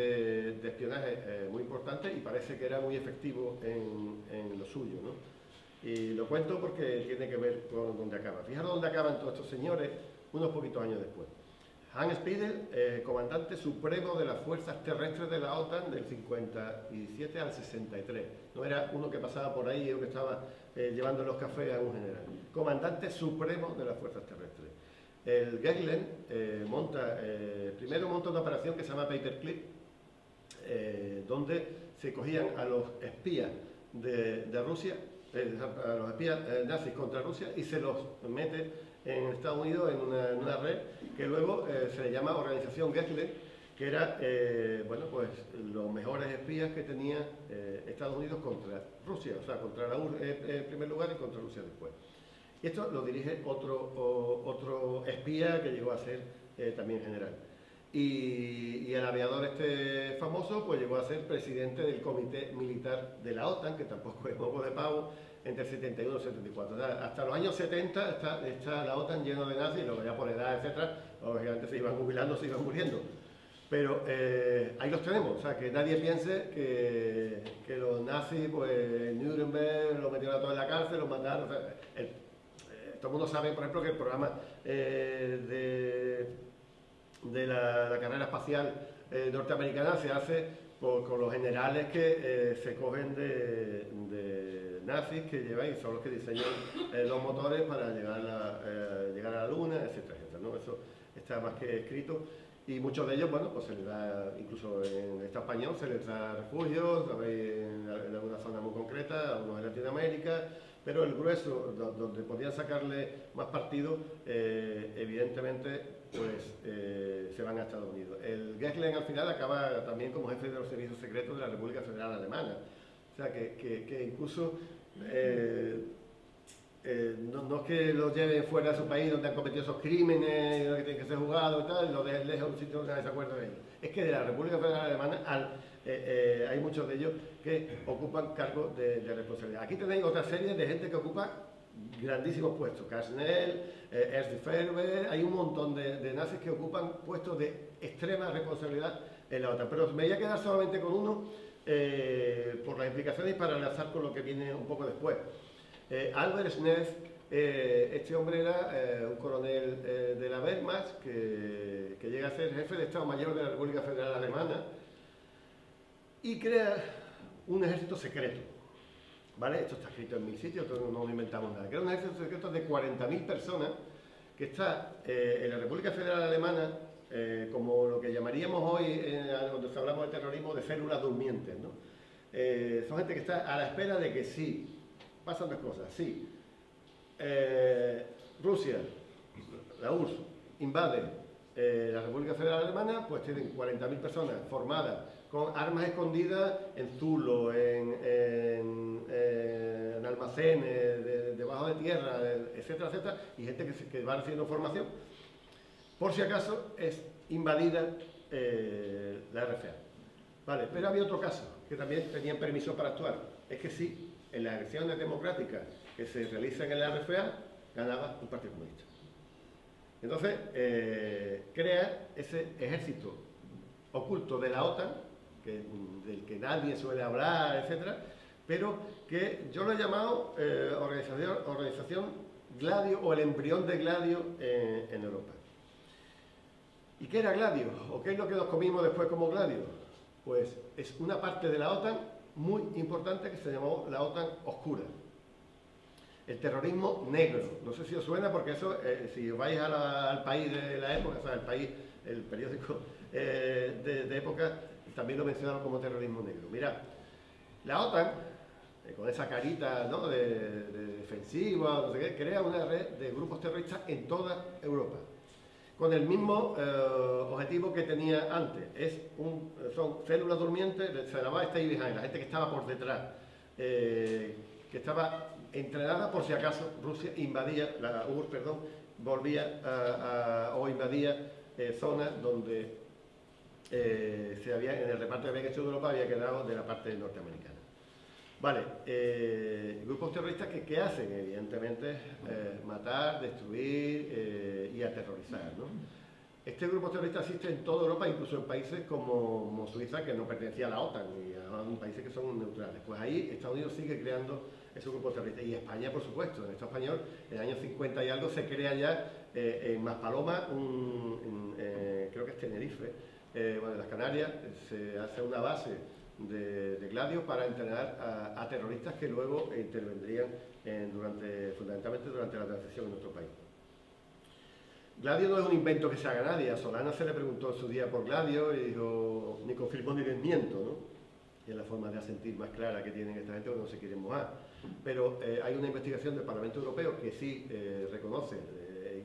de espionaje muy importante, y parece que era muy efectivo en lo suyo, ¿no? Y lo cuento porque tiene que ver con dónde acaba. Fijaros dónde acaban todos estos señores unos poquitos años después. Hans Speidel, comandante supremo de las fuerzas terrestres de la OTAN del 57 al 63. No era uno que pasaba por ahí o que estaba llevando los cafés a un general. Comandante supremo de las fuerzas terrestres. El Gesslen primero monta una operación que se llama Paperclip, donde se cogían a los espías de Rusia, a los espías nazis contra Rusia, y se los mete en Estados Unidos en una red que luego se le llama Organización Gesslen, que era los mejores espías que tenía Estados Unidos contra Rusia, o sea, contra la URSS en primer lugar y contra Rusia después. Y esto lo dirige otro espía que llegó a ser también general. Y el aviador este famoso pues llegó a ser presidente del Comité Militar de la OTAN, que tampoco es poco de pavo, entre el 71 y el 74. O sea, hasta los años 70 está la OTAN lleno de nazis, luego ya por edad, etcétera, obviamente se iban jubilando, se iban muriendo. Pero ahí los tenemos, o sea, que nadie piense que los nazis, pues Nuremberg, los metieron a todos en la cárcel, los mandaron. O sea, todo el mundo sabe, por ejemplo, que el programa de la carrera espacial norteamericana se hace con los generales que se cogen de nazis que llevan y son los que diseñan los motores para llegar a la Luna, etcétera, etcétera, ¿no? Eso está más que escrito. Y muchos de ellos, bueno, pues se les da, incluso en el Estado español, se les da refugio, en alguna zona muy concreta, algunos en Latinoamérica, pero el grueso, donde podían sacarle más partido, evidentemente, pues se van a Estados Unidos. El Gesslen al final acaba también como jefe de los servicios secretos de la República Federal Alemana. O sea, que incluso no es que los lleven fuera de su país donde han cometido esos crímenes, que tienen que ser juzgados y tal, y los dejen a un sitio donde nadie se acuerda de ellos. Es que de la República Federal Alemana hay muchos de ellos que ocupan cargos de responsabilidad. Aquí tenéis otra serie de gente que ocupa grandísimos puestos. Karl, Ernst Ferber, hay un montón de nazis que ocupan puestos de extrema responsabilidad en la OTAN. Pero me voy a quedar solamente con uno por las implicaciones y para enlazar con lo que viene un poco después. Albert Schneef, este hombre era un coronel de la Wehrmacht que llega a ser jefe de Estado Mayor de la República Federal Alemana y crea un ejército secreto. ¿Vale? Esto está escrito en 1000 sitios, no inventamos nada. Crea un ejército secreto de 40.000 personas que está en la República Federal Alemana como lo que llamaríamos hoy, cuando hablamos de terrorismo, de células durmientes, ¿no? Son gente que está a la espera de que sí. Pasan dos cosas, sí. Rusia, la URSS, invade la República Federal Alemana, pues tienen 40.000 personas formadas con armas escondidas en zulos, en almacenes, debajo de tierra, etcétera, etcétera, y gente que va recibiendo formación, por si acaso es invadida la RFA. Vale, pero había otro caso, que también tenían permiso para actuar, es que sí. En las elecciones democráticas que se realizan en la RFA, ganaba un partido comunista. Entonces, crea ese ejército oculto de la OTAN, del que nadie suele hablar, etcétera, pero que yo lo he llamado organización Gladio o el embrión de Gladio en Europa. ¿Y qué era Gladio? ¿O qué es lo que nos comimos después como Gladio? Pues es una parte de la OTAN muy importante que se llamó la OTAN Oscura. El terrorismo negro. No sé si os suena porque eso, si vais al país de la época, o sea, el periódico de época, también lo mencionaron como terrorismo negro. Mirad, la OTAN, con esa carita, ¿no?, de defensiva, no sé qué, crea una red de grupos terroristas en toda Europa, con el mismo objetivo que tenía antes. Son células durmientes, se llamaba stay behind, la gente que estaba por detrás, que estaba entrenada por si acaso Rusia invadía, la URSS, perdón, volvía o invadía zonas donde en el reparto que habían hecho de Europa había quedado de la parte norteamericana. Vale, grupos terroristas que ¿qué hacen? Evidentemente matar, destruir y aterrorizar, ¿no? Este grupo terrorista existe en toda Europa, incluso en países como Suiza, que no pertenecía a la OTAN, y a países que son neutrales. Pues ahí Estados Unidos sigue creando esos grupos terroristas. Y España, por supuesto, en el Estado español, en el año 50 y algo, se crea ya en Maspaloma, creo que es Tenerife, bueno, en las Canarias, se hace una base de Gladio para entrenar a terroristas que luego intervendrían fundamentalmente durante la transición en nuestro país. Gladio no es un invento que se haga nadie. A Solana se le preguntó en su día por Gladio y dijo, ni confirmó ni desmiento, ¿no? Y es la forma de asentir más clara que tienen esta gente cuando no se quieren mojar. Pero hay una investigación del Parlamento Europeo que sí reconoce,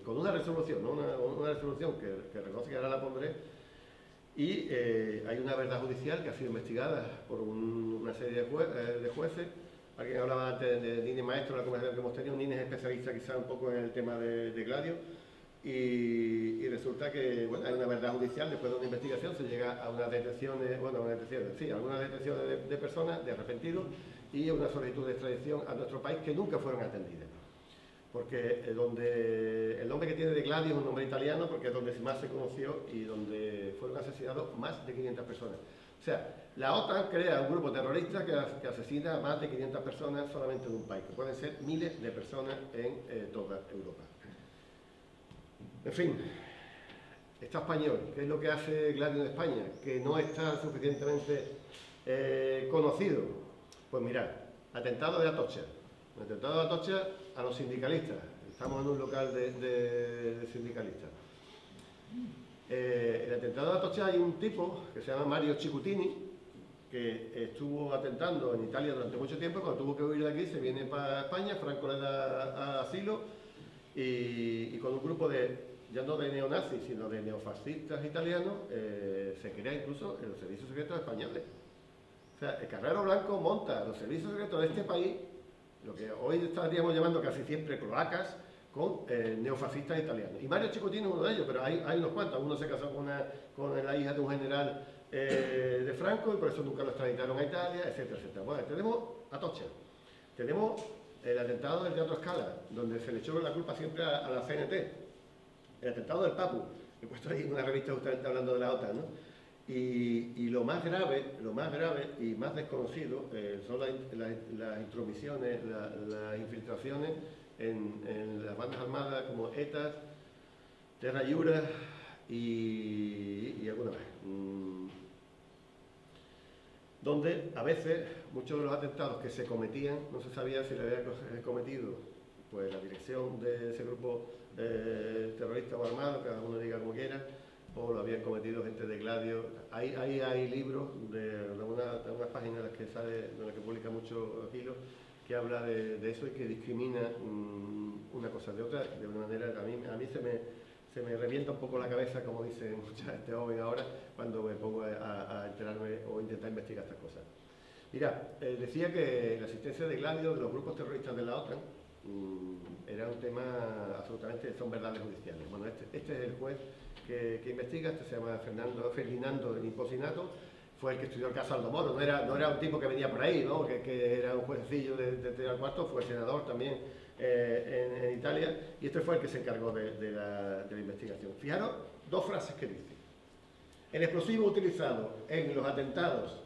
con una resolución, ¿no? una resolución que reconoce, que ahora la pondré, y hay una verdad judicial que ha sido investigada por una serie de jueces. Alguien hablaba antes de Nines Maestro, la conversación que hemos tenido. Nines es especialista quizá un poco en el tema de Gladio, y resulta que, bueno, hay una verdad judicial. Después de una investigación se llega a unas detenciones, algunas detenciones de personas, de arrepentidos, y una solicitud de extradición a nuestro país que nunca fueron atendidas. Porque el nombre que tiene de Gladio es un nombre italiano, porque es donde más se conoció y donde fueron asesinados más de 500 personas. O sea, la OTAN crea un grupo terrorista que asesina a más de 500 personas solamente en un país, que pueden ser miles de personas en toda Europa. En fin, Estado español. ¿Qué es lo que hace Gladio en España? Que no está suficientemente conocido. Pues mirad, atentado de Atocha. Atentado de Atocha a los sindicalistas. Estamos en un local de sindicalistas. El atentado de Atocha, hay un tipo que se llama Mario Cicutini, que estuvo atentando en Italia durante mucho tiempo. Cuando tuvo que huir de aquí, se viene para España, Franco le da asilo y con un grupo ya no de neonazis, sino de neofascistas italianos, se crea incluso en los servicios secretos españoles. O sea, el Carrero Blanco monta los servicios secretos de este país, lo que hoy estaríamos llamando casi siempre cloacas, con neofascistas italianos. Y Mario Cicutini es uno de ellos, pero hay unos cuantos. Uno se casó con la hija de un general de Franco y por eso nunca lo extraditaron a Italia, etcétera, etcétera. Bueno, tenemos Atocha, tenemos el atentado del Teatro Scala, donde se le echó la culpa siempre a la CNT, el atentado del Papu, he puesto ahí una revista justamente hablando de la OTAN, ¿no? Y lo más grave y más desconocido son las intromisiones, las infiltraciones en las bandas armadas como ETA, Terra Iura y alguna más. Donde a veces muchos de los atentados que se cometían no se sabía si le había cometido pues la dirección de ese grupo terrorista o armado, cada uno diga como quiera, o lo habían cometido gente de Gladio. Hay libros de unas páginas en las que sale, en las que publica mucho Hilo, que habla de eso y que discrimina una cosa de otra de una manera. A mí se me revienta un poco la cabeza, como dice mucha gente joven ahora, cuando me pongo a enterarme o intentar investigar estas cosas. Mira, decía que la existencia de Gladio, de los grupos terroristas de la OTAN, era un tema absolutamente, son verdades judiciales. Bueno, este es el juez que investiga, este se llama Ferdinando Imposinato, fue el que estudió el caso Aldo Moro, no era un tipo que venía por ahí, ¿no? que era un juececillo de 3 al 4, fue senador también en Italia, y este fue el que se encargó de la investigación. Fijaros, 2 frases que dice. El explosivo utilizado en los atentados,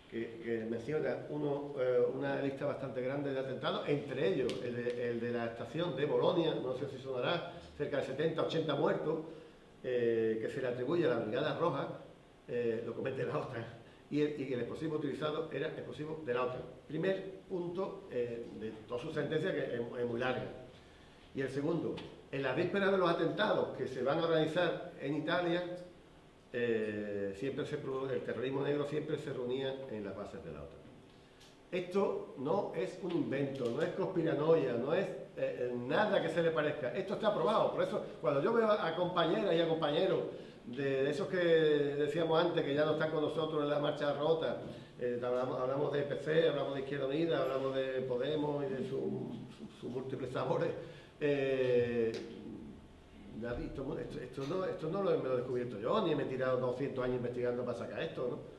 que menciona una lista bastante grande de atentados, entre ellos el de la estación de Bolonia, no sé si sonará, cerca de 70, 80 muertos, que se le atribuye a la Brigada Roja, lo comete la OTAN, y el explosivo utilizado era explosivo de la OTAN. Primer punto de toda su sentencia, que es muy larga. Y el segundo, en la víspera de los atentados que se van a organizar en Italia, el terrorismo negro siempre se reunía en las bases de la OTAN. Esto no es un invento, no es conspiranoia, no es nada que se le parezca. Esto está aprobado. Por eso, cuando yo veo a compañeras y a compañeros de esos que decíamos antes, que ya no están con nosotros en la marcha rota, hablamos de PC, hablamos de Izquierda Unida, hablamos de Podemos y de sus múltiples sabores, esto no me lo he descubierto yo, ni me he tirado 200 años investigando para sacar esto, ¿no?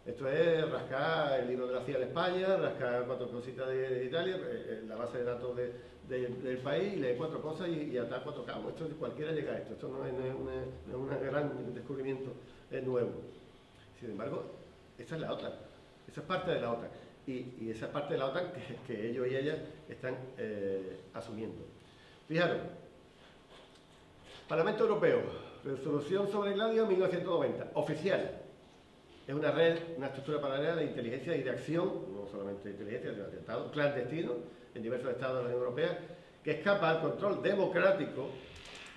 Esto es rascar el libro de la CIA de España, rascar 4 cositas de Italia, la base de datos del país, leer 4 cosas y atar 4 cabos. Esto cualquiera llega a esto, esto no es un gran descubrimiento nuevo. Sin embargo, esa es la OTAN, esa es parte de la OTAN. Y esa es parte de la OTAN que ellos y ellas están asumiendo. Fijaros, Parlamento Europeo, resolución sobre Gladio 1990, oficial. Es una red, una estructura paralela de inteligencia y de acción, no solamente de inteligencia, sino de atentados clandestinos en diversos estados de la Unión Europea, que escapa al control democrático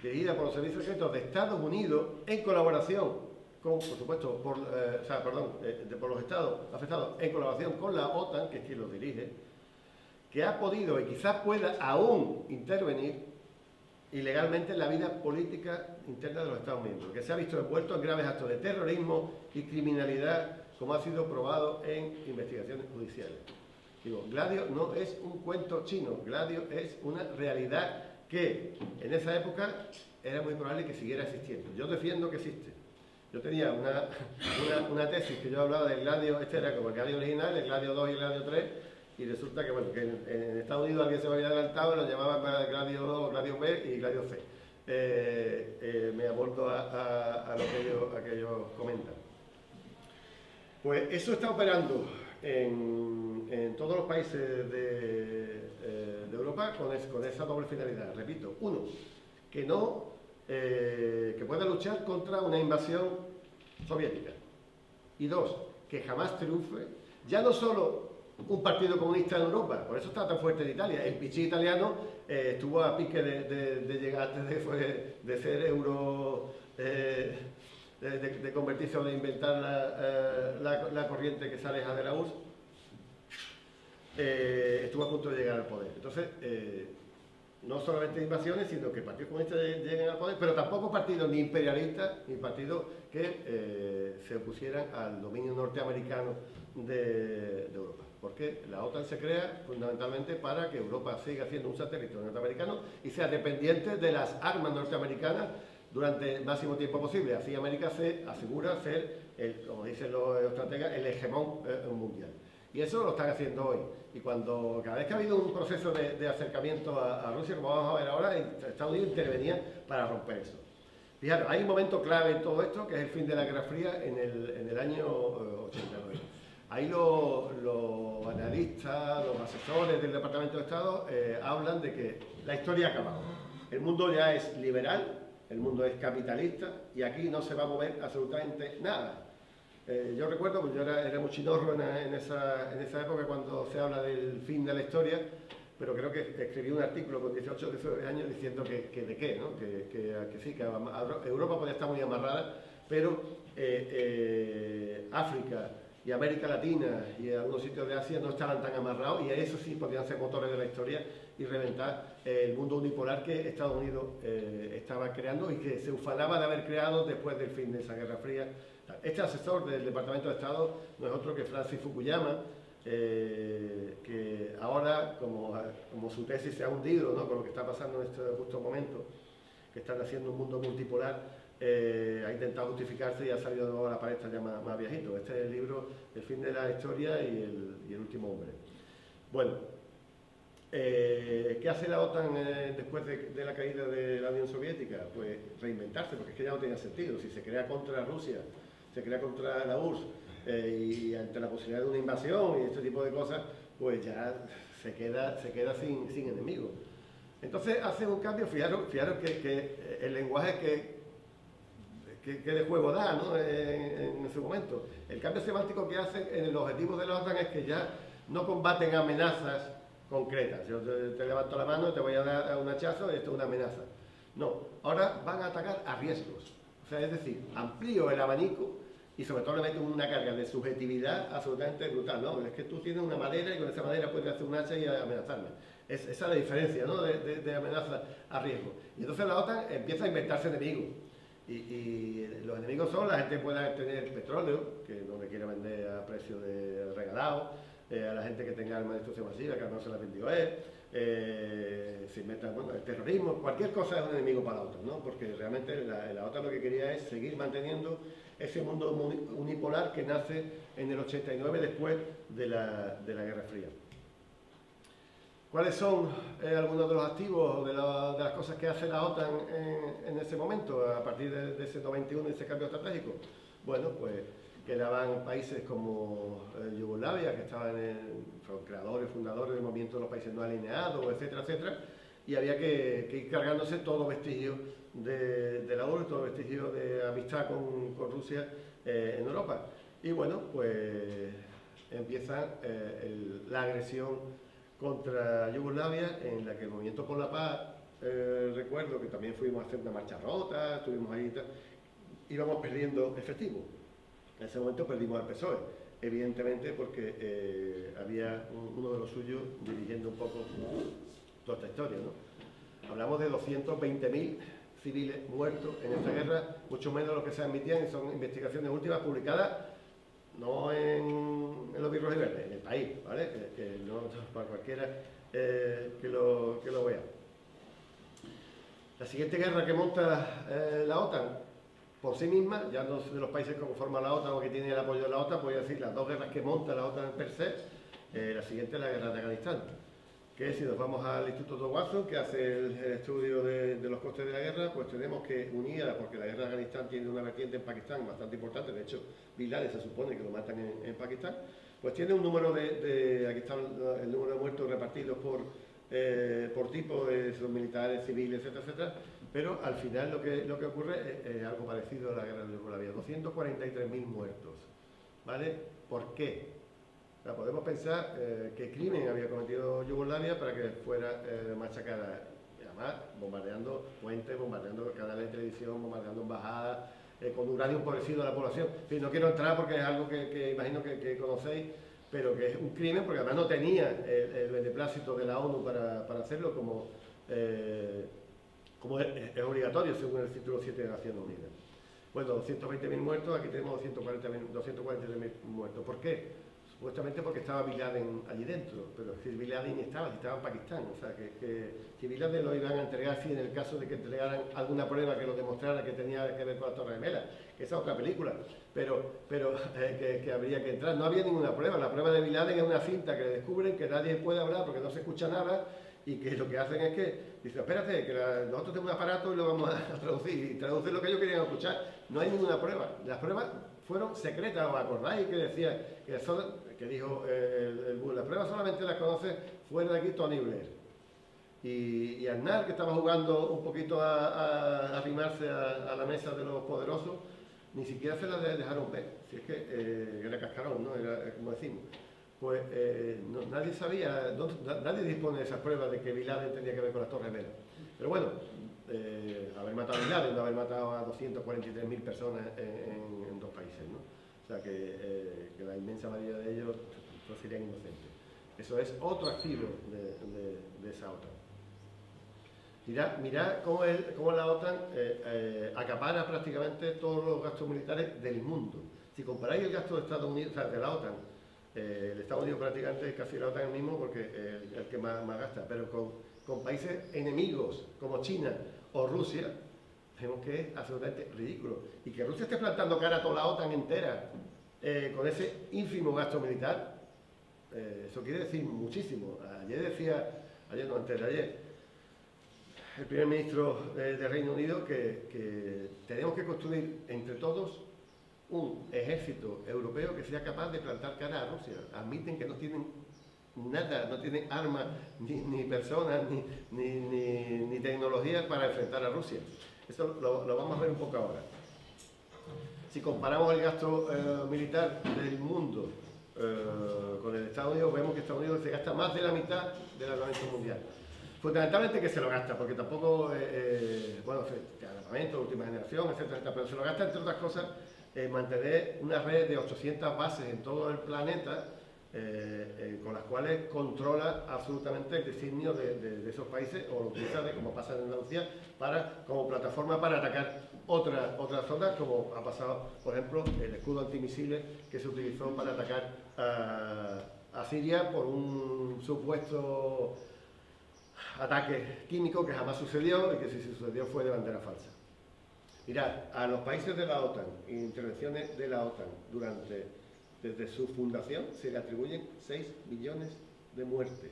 dirigida por los servicios secretos de Estados Unidos en colaboración con, por supuesto, por los estados afectados, en colaboración con la OTAN, que es quien los dirige, que ha podido y quizás pueda aún intervenir ilegalmente en la vida política interna de los Estados miembros, que se ha visto envuelto en graves actos de terrorismo y criminalidad, como ha sido probado en investigaciones judiciales. Digo, Gladio no es un cuento chino, Gladio es una realidad que en esa época era muy probable que siguiera existiendo. Yo defiendo que existe. Yo tenía una tesis que yo hablaba del Gladio, este era como el Gladio original, el Gladio 2 y el Gladio 3, y resulta que, bueno, que en Estados Unidos alguien se me había adelantado y lo llamaban para Gladio 2, Gladio B y Gladio C. Me abordo a lo que ellos comentan. Pues eso está operando en todos los países de Europa con esa doble finalidad. Repito, uno, que no que pueda luchar contra una invasión soviética. Y dos, que jamás triunfe, ya no solo un partido comunista en Europa, por eso está tan fuerte en Italia. El Vichy italiano estuvo a pique de llegar, de ser euro, de convertirse o de inventar la corriente que se aleja de la URSS. Estuvo a punto de llegar al poder. Entonces, no solamente invasiones, sino que partidos comunistas lleguen al poder, pero tampoco partidos ni imperialistas, ni partidos que se opusieran al dominio norteamericano de Europa. Porque la OTAN se crea fundamentalmente para que Europa siga siendo un satélite norteamericano y sea dependiente de las armas norteamericanas durante el máximo tiempo posible. Así América se asegura ser, como dicen los estrategas, el hegemón mundial. Y eso lo están haciendo hoy. Y cada vez que ha habido un proceso de acercamiento a Rusia, como vamos a ver ahora, Estados Unidos intervenía para romper eso. Fijaros, hay un momento clave en todo esto, que es el fin de la Guerra Fría en el año 89. Ahí los analistas, los asesores del Departamento de Estado hablan de que la historia ha acabado. El mundo ya es liberal, el mundo es capitalista y aquí no se va a mover absolutamente nada. Yo recuerdo, pues yo era muy chinorro en esa época cuando se habla del fin de la historia, pero creo que escribí un artículo con 18 años diciendo que de qué, ¿no? que sí, que Europa podía estar muy amarrada, pero África y América Latina y algunos sitios de Asia no estaban tan amarrados y eso sí podían ser motores de la historia y reventar el mundo unipolar que Estados Unidos estaba creando y que se ufanaba de haber creado después del fin de esa Guerra Fría. Este asesor del Departamento de Estado no es otro que Francis Fukuyama, que ahora, como su tesis se ha hundido, ¿no?, con lo que está pasando en este justo momento, que están haciendo un mundo multipolar, ha intentado justificarse y ha salido a la palestra ya más viejito. Este es el libro El fin de la historia y el último hombre. Bueno, ¿qué hace la OTAN después de la caída de la Unión Soviética? Pues reinventarse, porque es que ya no tenía sentido. Si se crea contra Rusia, se crea contra la URSS, y ante la posibilidad de una invasión y este tipo de cosas, pues ya se queda sin enemigos. Entonces hace un cambio, fijaros que el lenguaje que de juego da, ¿no?, en ese momento. El cambio semántico que hacen en los objetivos de la OTAN es que ya no combaten amenazas concretas. Yo te levanto la mano y te voy a dar un hachazo y esto es una amenaza. No, ahora van a atacar a riesgos. O sea, es decir, amplío el abanico y sobre todo le meto una carga de subjetividad absolutamente brutal, ¿no? Es que tú tienes una madera y con esa madera puedes hacer un hacha y amenazarme. Esa es la diferencia, ¿no?, de amenaza a riesgo. Y entonces la OTAN empieza a inventarse enemigos. Y los enemigos son la gente que pueda tener petróleo, que no le quiere vender a precio de regalado, a la gente que tenga armas de destrucción masiva, que no se las vendió él, se inventan, bueno, el terrorismo, cualquier cosa es un enemigo para la OTAN, ¿no? Porque realmente la OTAN lo que quería es seguir manteniendo ese mundo unipolar que nace en el 89 después de la Guerra Fría. ¿Cuáles son algunos de los activos, de las cosas que hace la OTAN en ese momento, a partir de ese 91, ese cambio estratégico? Bueno, pues quedaban países como Yugoslavia, que estaban creadores, fundadores del movimiento de los países no alineados, etcétera, etcétera, y había que ir cargándose todo vestigio de la URSS, todo vestigio de amistad con Rusia en Europa. Y bueno, pues empieza la agresión contra Yugoslavia, en la que el Movimiento por la Paz, recuerdo que también fuimos a hacer una marcha rota, estuvimos ahí y tal, íbamos perdiendo efectivo. En ese momento perdimos al PSOE, evidentemente porque había uno de los suyos dirigiendo un poco toda esta historia, ¿no? Hablamos de 220.000 civiles muertos en esta guerra, mucho menos de lo que se admitían, y son investigaciones últimas publicadas no en los birros y verdes, en el país, ¿vale? Que no para cualquiera que lo vea. La siguiente guerra que monta la OTAN por sí misma, ya no de los países que conforman la OTAN o que tienen el apoyo de la OTAN, voy a decir las dos guerras que monta la OTAN per se. La siguiente es la guerra de Afganistán, que si nos vamos al Instituto Watson, que hace el estudio de los costes de la guerra, pues tenemos que unirla, porque la guerra de Afganistán tiene una vertiente en Pakistán bastante importante. De hecho, Bin Laden se supone que lo matan en Pakistán, pues tiene un número aquí está el número de muertos repartidos por tipo de sus militares, civiles, etcétera, etcétera, Pero al final lo que ocurre es algo parecido a la guerra de Yugoslavia, 243.000 muertos, ¿vale? ¿Por qué? O sea, podemos pensar qué crimen había cometido Yugoslavia para que fuera machacada, y además bombardeando puentes, bombardeando canales de televisión, bombardeando embajadas, con uranio empobrecido a la población. En fin, no quiero entrar porque es algo que imagino que conocéis, pero que es un crimen porque además no tenía el beneplácito de la ONU para hacerlo como es obligatorio según el título 7 de Naciones Unidas. Bueno, 220.000 muertos, aquí tenemos 243.000 muertos. ¿Por qué? Supuestamente porque estaba Bin Laden allí dentro, pero si Bin Laden estaba en Pakistán, o sea que Bin Laden lo iban a entregar si en el caso de que entregaran alguna prueba que lo demostrara que tenía que ver con la Torre Gemela, que esa es otra película, pero que habría que entrar. No había ninguna prueba, la prueba de Bin Laden es una cinta que descubren que nadie puede hablar porque no se escucha nada y que lo que hacen es que dicen, espérate, que nosotros tenemos un aparato y lo vamos a traducir, y traducir lo que ellos querían escuchar. No hay ninguna prueba, las pruebas fueron secretas, ¿os acordáis? Que decía, que dijo el Bush, las pruebas solamente las conoce fuera de aquí Tony Blair. Y Aznar, que estaba jugando un poquito a arrimarse a la mesa de los poderosos, ni siquiera se las dejaron ver. Si es que era cascarón, ¿no? Era como decimos. Pues nadie sabía, nadie dispone de esas pruebas de que Bin Laden tenía que ver con las Torres Gemelas. Pero bueno, haber matado a Bin Laden, no haber matado a 243.000 personas en dos países, ¿no? O sea que la inmensa mayoría de ellos no serían inocentes. Eso es otro activo de esa OTAN. Mirad cómo la OTAN acapara prácticamente todos los gastos militares del mundo. Si comparáis el gasto de Estados Unidos, o sea, de la OTAN, el Estados Unidos prácticamente es casi la OTAN el mismo porque es el que más gasta, pero con países enemigos como China o Rusia, vemos que es absolutamente ridículo. Y que Rusia esté plantando cara a toda la OTAN entera con ese ínfimo gasto militar, eso quiere decir muchísimo. Antes de ayer, el primer ministro del Reino Unido que tenemos que construir entre todos un ejército europeo que sea capaz de plantar cara a Rusia. Admiten que no tienen nada, no tienen armas, ni personas, ni tecnología para enfrentar a Rusia. Eso lo vamos a ver un poco ahora. Si comparamos el gasto militar del mundo con el de Estados Unidos, vemos que Estados Unidos se gasta más de la mitad del armamento mundial. Fundamentalmente que se lo gasta, porque tampoco, armamento de última generación, etcétera, pero se lo gasta entre otras cosas mantener una red de 800 bases en todo el planeta con las cuales controla absolutamente el designio de esos países o lo utiliza, como pasa en Andalucía, como plataforma para atacar otras zonas, como ha pasado, por ejemplo, el escudo antimisiles que se utilizó para atacar a Siria por un supuesto ataque químico que jamás sucedió y que si sucedió fue de bandera falsa. Mirad, a los países de la OTAN e intervenciones de la OTAN desde su fundación se le atribuyen 6 millones de muertes.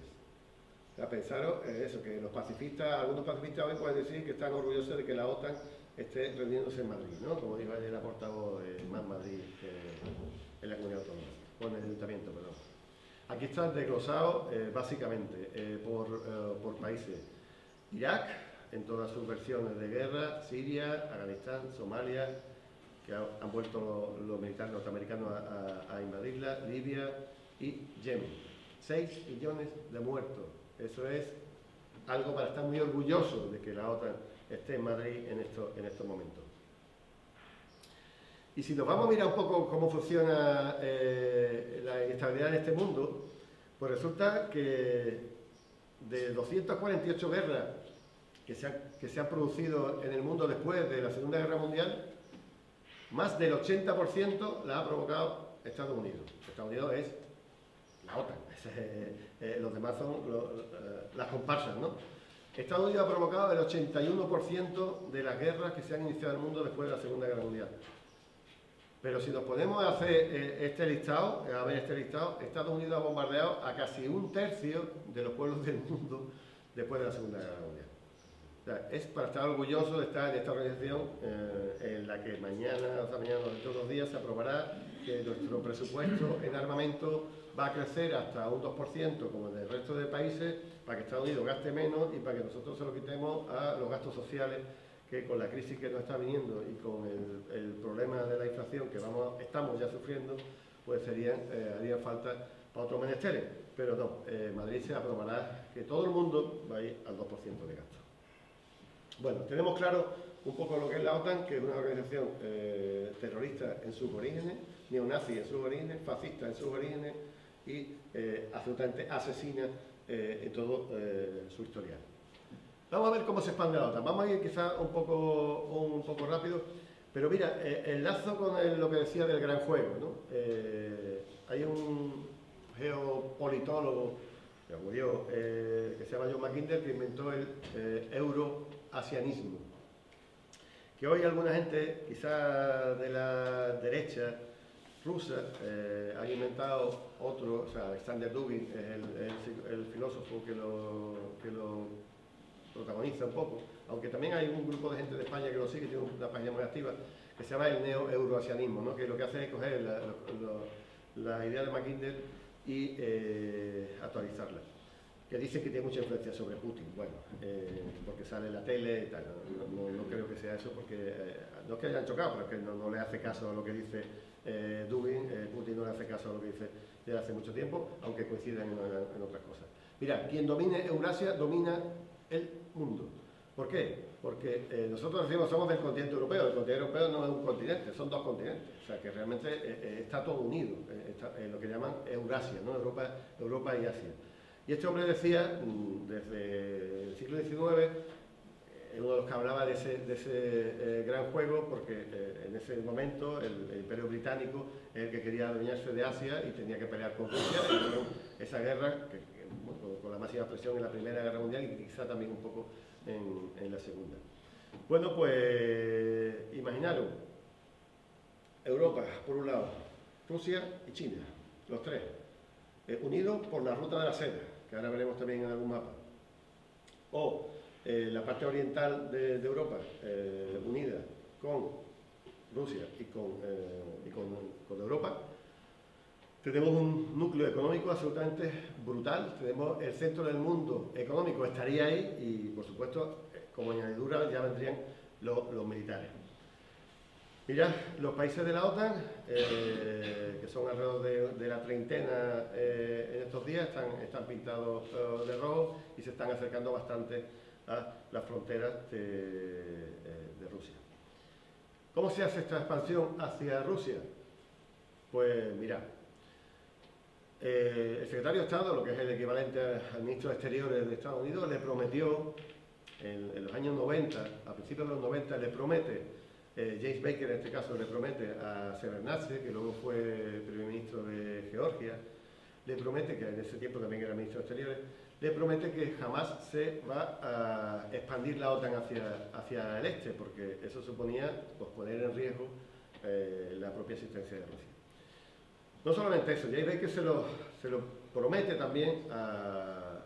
O sea, pensaros eso, que algunos pacifistas hoy pueden decir que están orgullosos de que la OTAN esté reuniéndose en Madrid, ¿no? Como dijo ayer la portavoz de Más Madrid en la comunidad autónoma, o en el ayuntamiento, perdón. Aquí están desglosados básicamente por países. Irak, en todas sus versiones de guerra, Siria, Afganistán, Somalia, que han vuelto los militares norteamericanos a invadirla, Libia y Yemen. 6 millones de muertos. Eso es algo para estar muy orgulloso de que la OTAN esté en Madrid en estos momentos. Y si nos vamos a mirar un poco cómo funciona la inestabilidad en este mundo, pues resulta que de 248 guerras que se han producido en el mundo después de la Segunda Guerra Mundial, más del 80% la ha provocado Estados Unidos. Estados Unidos es la OTAN, los demás son las comparsas, ¿no? Estados Unidos ha provocado el 81% de las guerras que se han iniciado en el mundo después de la Segunda Guerra Mundial. Pero si nos ponemos a hacer este listado, Estados Unidos ha bombardeado a casi 1/3 de los pueblos del mundo después de la Segunda Guerra Mundial. O sea, es para estar orgulloso de estar en esta organización en la que mañana o dentro de 2 días se aprobará que nuestro presupuesto en armamento va a crecer hasta un 2% como en el resto de países, para que Estados Unidos gaste menos y para que nosotros se lo quitemos a los gastos sociales que con la crisis que nos está viniendo y con el problema de la inflación que estamos ya sufriendo, pues harían falta para otros menesteres. Pero no, Madrid se aprobará que todo el mundo va a ir al 2% de gasto. Bueno, tenemos claro un poco lo que es la OTAN, que es una organización terrorista en sus orígenes, neonazi en sus orígenes, fascista en sus orígenes y absolutamente asesina en todo su historial. Vamos a ver cómo se expande la OTAN. Vamos a ir quizás un poco rápido, pero mira, enlazo con lo que decía del gran juego, ¿no? Hay un geopolitólogo que murió, que se llama John Mackinder, que inventó el euroasianismo. Que hoy alguna gente, quizás de la derecha rusa, ha inventado otro, o sea, Alexander Dugin es el filósofo que lo protagoniza un poco, aunque también hay un grupo de gente de España que lo sigue, tiene una página muy activa, que se llama el neo-euroasianismo, ¿no? Que lo que hace es coger la idea de Mackinder y actualizarla. Que dice que tiene mucha influencia sobre Putin, bueno, porque sale en la tele y tal, no creo que sea eso, porque no es que hayan chocado, pero es que no le hace caso a lo que dice Dugin, Putin no le hace caso a lo que dice desde hace mucho tiempo, aunque coinciden en otras cosas. Mira, quien domine Eurasia domina el mundo. ¿Por qué? Porque nosotros decimos somos del continente europeo. El continente europeo no es un continente, son dos continentes. O sea que realmente está todo unido, está lo que llaman Eurasia, ¿no? Europa y Asia. Y este hombre decía, desde el siglo XIX, uno de los que hablaba de ese gran juego, porque en ese momento el Imperio Británico es el que quería adueñarse de Asia y tenía que pelear con Rusia. Y esa guerra, con la máxima presión en la Primera Guerra Mundial y quizá también un poco en la Segunda. Bueno, pues imaginaros, Europa, por un lado, Rusia y China, los tres, unidos por la ruta de la seda, que ahora veremos también en algún mapa, o la parte oriental de Europa, unida con Rusia y con Europa. Tenemos un núcleo económico absolutamente brutal, tenemos el centro del mundo económico, estaría ahí y, por supuesto, como añadidura ya vendrían los militares. Mirad, los países de la OTAN, que son alrededor de la treintena en estos días, están pintados de rojo y se están acercando bastante a las fronteras de Rusia. ¿Cómo se hace esta expansión hacia Rusia? Pues mirad. El secretario de Estado, lo que es el equivalente al ministro de Exteriores de Estados Unidos, le prometió en los años 90, a principios de los 90, le promete, James Baker en este caso le promete a Shevardnadze, que luego fue primer ministro de Georgia, le promete, que en ese tiempo también era ministro de Exteriores, le promete que jamás se va a expandir la OTAN hacia el este, porque eso suponía pues, poner en riesgo la propia existencia de Rusia. No solamente eso, James Baker se lo promete también a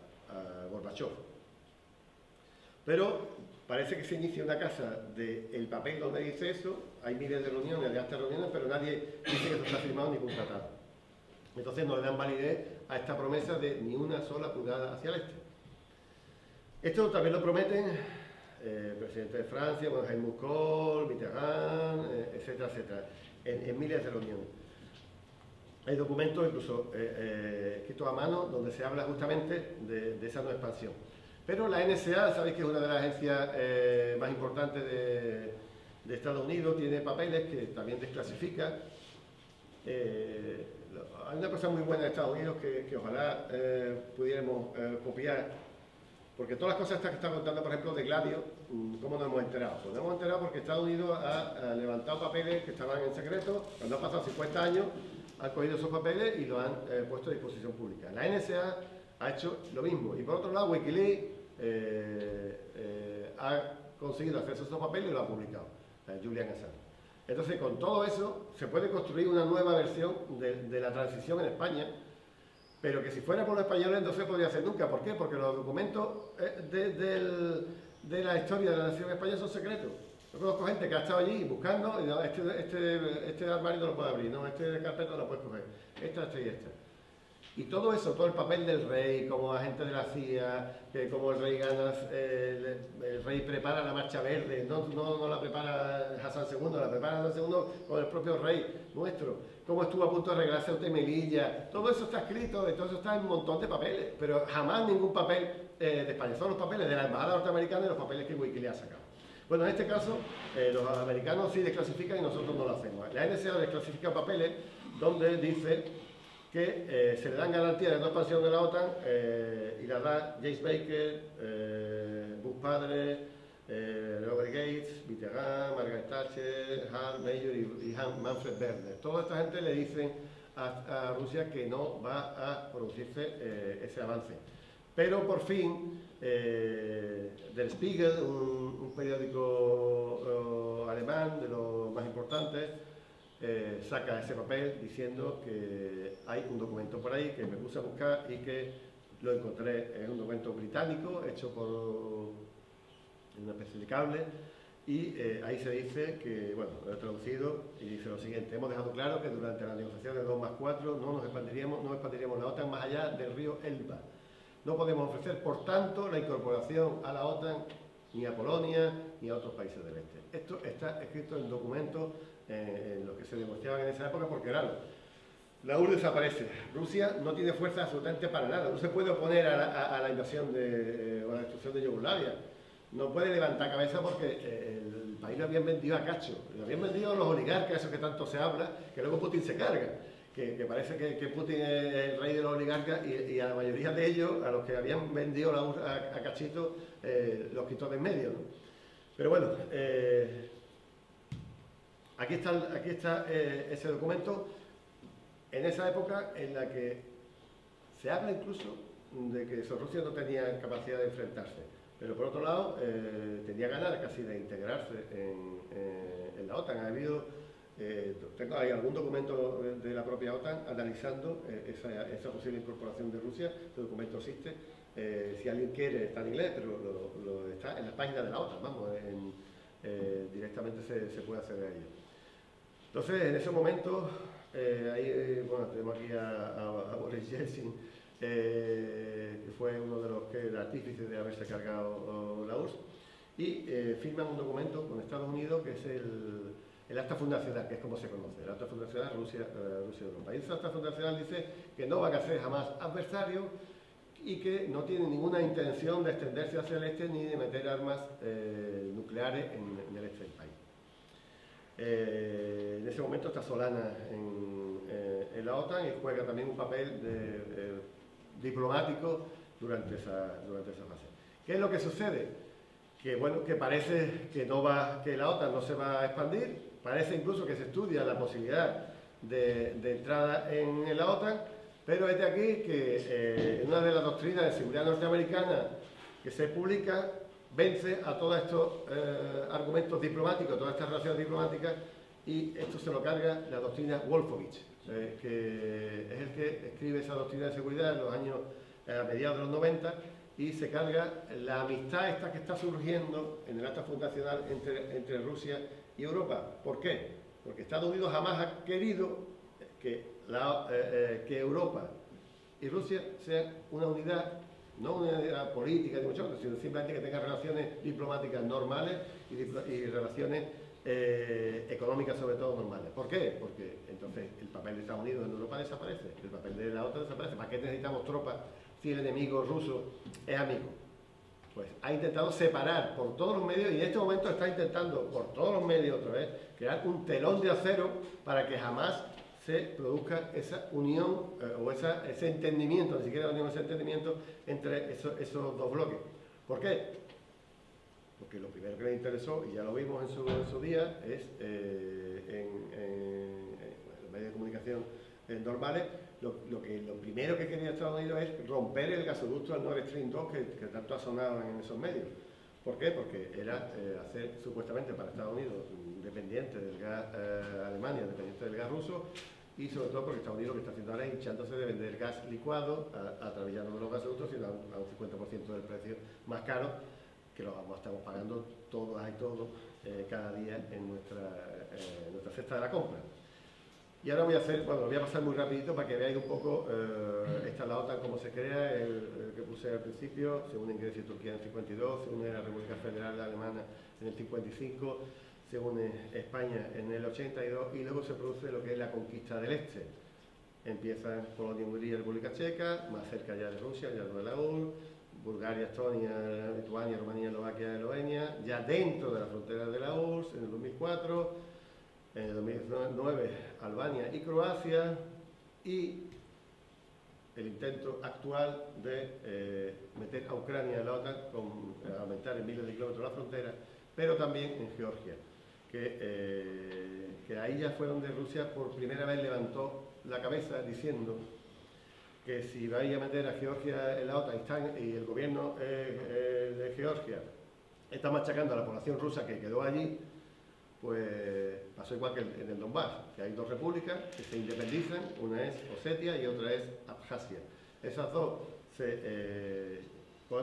Gorbachev. Pero parece que se inicia una casa del papel donde dice eso, hay miles de reuniones, de altas reuniones, pero nadie dice que no está firmado ningún tratado. Entonces no le dan validez a esta promesa de ni una sola pulgada hacia el este. Esto también lo prometen el presidente de Francia, Helmut Kohl, Mitterrand, etcétera, etcétera, en miles de reuniones. Hay documentos incluso escritos a mano donde se habla justamente de esa no expansión. Pero la NSA, sabéis que es una de las agencias más importantes de Estados Unidos, tiene papeles que también desclasifica. Hay una cosa muy buena de Estados Unidos que ojalá pudiéramos copiar, porque todas las cosas estas que está contando, por ejemplo, de Gladio, ¿cómo nos hemos enterado? Pues nos hemos enterado porque Estados Unidos ha levantado papeles que estaban en secreto, cuando han pasado 50 años, han cogido esos papeles y los han puesto a disposición pública. La NSA ha hecho lo mismo. Y por otro lado, Wikileaks ha conseguido acceso a esos papeles y lo ha publicado, Julian Assange. Entonces, con todo eso, se puede construir una nueva versión de la transición en España, pero que si fuera por los españoles no se podría hacer nunca. ¿Por qué? Porque los documentos de la historia de la nación española son secretos. Yo conozco gente que ha estado allí buscando, y no, este armario no lo puede abrir, no, este carpeta no lo puedes coger, esta y esta. Y todo eso, todo el papel del rey como agente de la CIA, como el rey gana, el rey prepara la marcha verde, no la prepara Hassan II, la prepara Hassan II con el propio rey nuestro, cómo estuvo a punto de arreglar Ceuta y Melilla, todo eso está escrito, todo eso está en un montón de papeles, pero jamás ningún papel de España, son los papeles de la embajada norteamericana y los papeles que Wikileaks ha sacado. Bueno, en este caso, los americanos sí desclasifican y nosotros no lo hacemos. La NSA desclasifica papeles donde dice que se le dan garantías de no expansión de la OTAN y las da James Baker, Bush padre, Robert Gates, Mitterrand, Margaret Thatcher, Hart, Major y Manfred Werner. Toda esta gente le dicen a Rusia que no va a producirse ese avance. Pero por fin, Der Spiegel, un periódico alemán de los más importantes, saca ese papel diciendo que hay un documento por ahí que me puse a buscar y que lo encontré en un documento británico hecho por una especie de cable y ahí se dice que, bueno, lo he traducido y dice lo siguiente: hemos dejado claro que durante las negociaciones 2+4 no expandiríamos la OTAN más allá del río Elba. No podemos ofrecer, por tanto, la incorporación a la OTAN ni a Polonia ni a otros países del este. Esto está escrito en documentos en los que se demostraban en esa época, porque claro, la URSS desaparece, Rusia no tiene fuerza absolutamente para nada, no se puede oponer a la invasión o a la destrucción de Yugoslavia, no puede levantar cabeza porque el país lo habían vendido a cacho, lo habían vendido a los oligarcas, esos que tanto se habla, que luego Putin se carga, que parece que Putin es el rey de los oligarcas y a la mayoría de ellos, a los que habían vendido la URSS a cachito, los quitó de en medio, ¿no? Pero bueno, aquí está ese documento, en esa época en la que se habla incluso de que Rusia no tenía capacidad de enfrentarse, pero por otro lado tenía ganas casi de integrarse en la OTAN. Hay algún documento de la propia OTAN analizando esa posible incorporación de Rusia. Este documento existe, si alguien quiere, está en inglés, pero está en la página de la OTAN, vamos, directamente se puede acceder a ello. Entonces, en ese momento, bueno, tenemos aquí a Boris Yeltsin, que fue uno de los artífices de haberse cargado la URSS, y firman un documento con Estados Unidos que es el acta fundacional, que es como se conoce, el acta fundacional Rusia-Europa. Y ese acta fundacional dice que no van a ser jamás adversarios y que no tienen ninguna intención de extenderse hacia el este ni de meter armas nucleares en el este del país. En ese momento está Solana en la OTAN y juega también un papel diplomático durante esa fase. ¿Qué es lo que sucede? Que bueno, que parece que la OTAN no se va a expandir, parece incluso que se estudia la posibilidad de entrada en la OTAN, pero es de aquí que una de las doctrinas de seguridad norteamericana que se publica vence a todos estos argumentos diplomáticos, todas estas relaciones diplomáticas, y esto se lo carga la doctrina Wolfowitz, que es el que escribe esa doctrina de seguridad en los años a mediados de los 90, y se carga la amistad esta que está surgiendo en el acta fundacional entre Rusia y Europa. ¿Por qué? Porque Estados Unidos jamás ha querido que Europa y Rusia sean una unidad, no una unidad política ni mucho menos, sino simplemente que tengan relaciones diplomáticas normales y relaciones económicas sobre todo normales. ¿Por qué? Porque entonces el papel de Estados Unidos en Europa desaparece, el papel de la OTAN desaparece. ¿Para qué necesitamos tropas si el enemigo ruso es amigo? Pues ha intentado separar por todos los medios, y en este momento está intentando por todos los medios otra vez crear un telón de acero para que jamás se produzca esa unión o ese entendimiento, ni siquiera unión, ese entendimiento entre esos dos bloques. ¿Por qué? Porque lo primero que le interesó, y ya lo vimos en su día, es en los medios de comunicación normales, lo primero que quería Estados Unidos es romper el gasoducto al Nord Stream 2 que tanto ha sonado en esos medios. ¿Por qué? Porque era hacer supuestamente para Estados Unidos dependiente del gas, Alemania dependiente del gas ruso, y sobre todo porque Estados Unidos lo que está haciendo ahora es hinchándose de vender gas licuado a través ya no de los gasoductos, sino a un 50% del precio más caro, que lo estamos pagando todos cada día en nuestra cesta de la compra. Y ahora voy a pasar muy rapidito para que veáis un poco, esta es la OTAN, cómo se crea, el que puse al principio, se une Grecia y Turquía en el 52, se une la República Federal Alemana en el 55, se une España en el 82 y luego se produce lo que es la conquista del Este. Empieza Polonia, Hungría, República Checa, más cerca ya de Rusia, ya de la URSS, Bulgaria, Estonia, Lituania, Rumanía, Eslovaquia, Eslovenia, ya dentro de las fronteras de la URSS en el 2004, en el 2009 Albania y Croacia, y el intento actual de meter a Ucrania en la OTAN, aumentar en miles de kilómetros la frontera, pero también en Georgia, que ahí ya fue donde Rusia por primera vez levantó la cabeza diciendo que si vais a meter a Georgia en la OTAN y el gobierno de Georgia está machacando a la población rusa que quedó allí, pues pasó igual que en el Donbass, que hay dos repúblicas que se independizan, una es Osetia y otra es Abjasia. Esas dos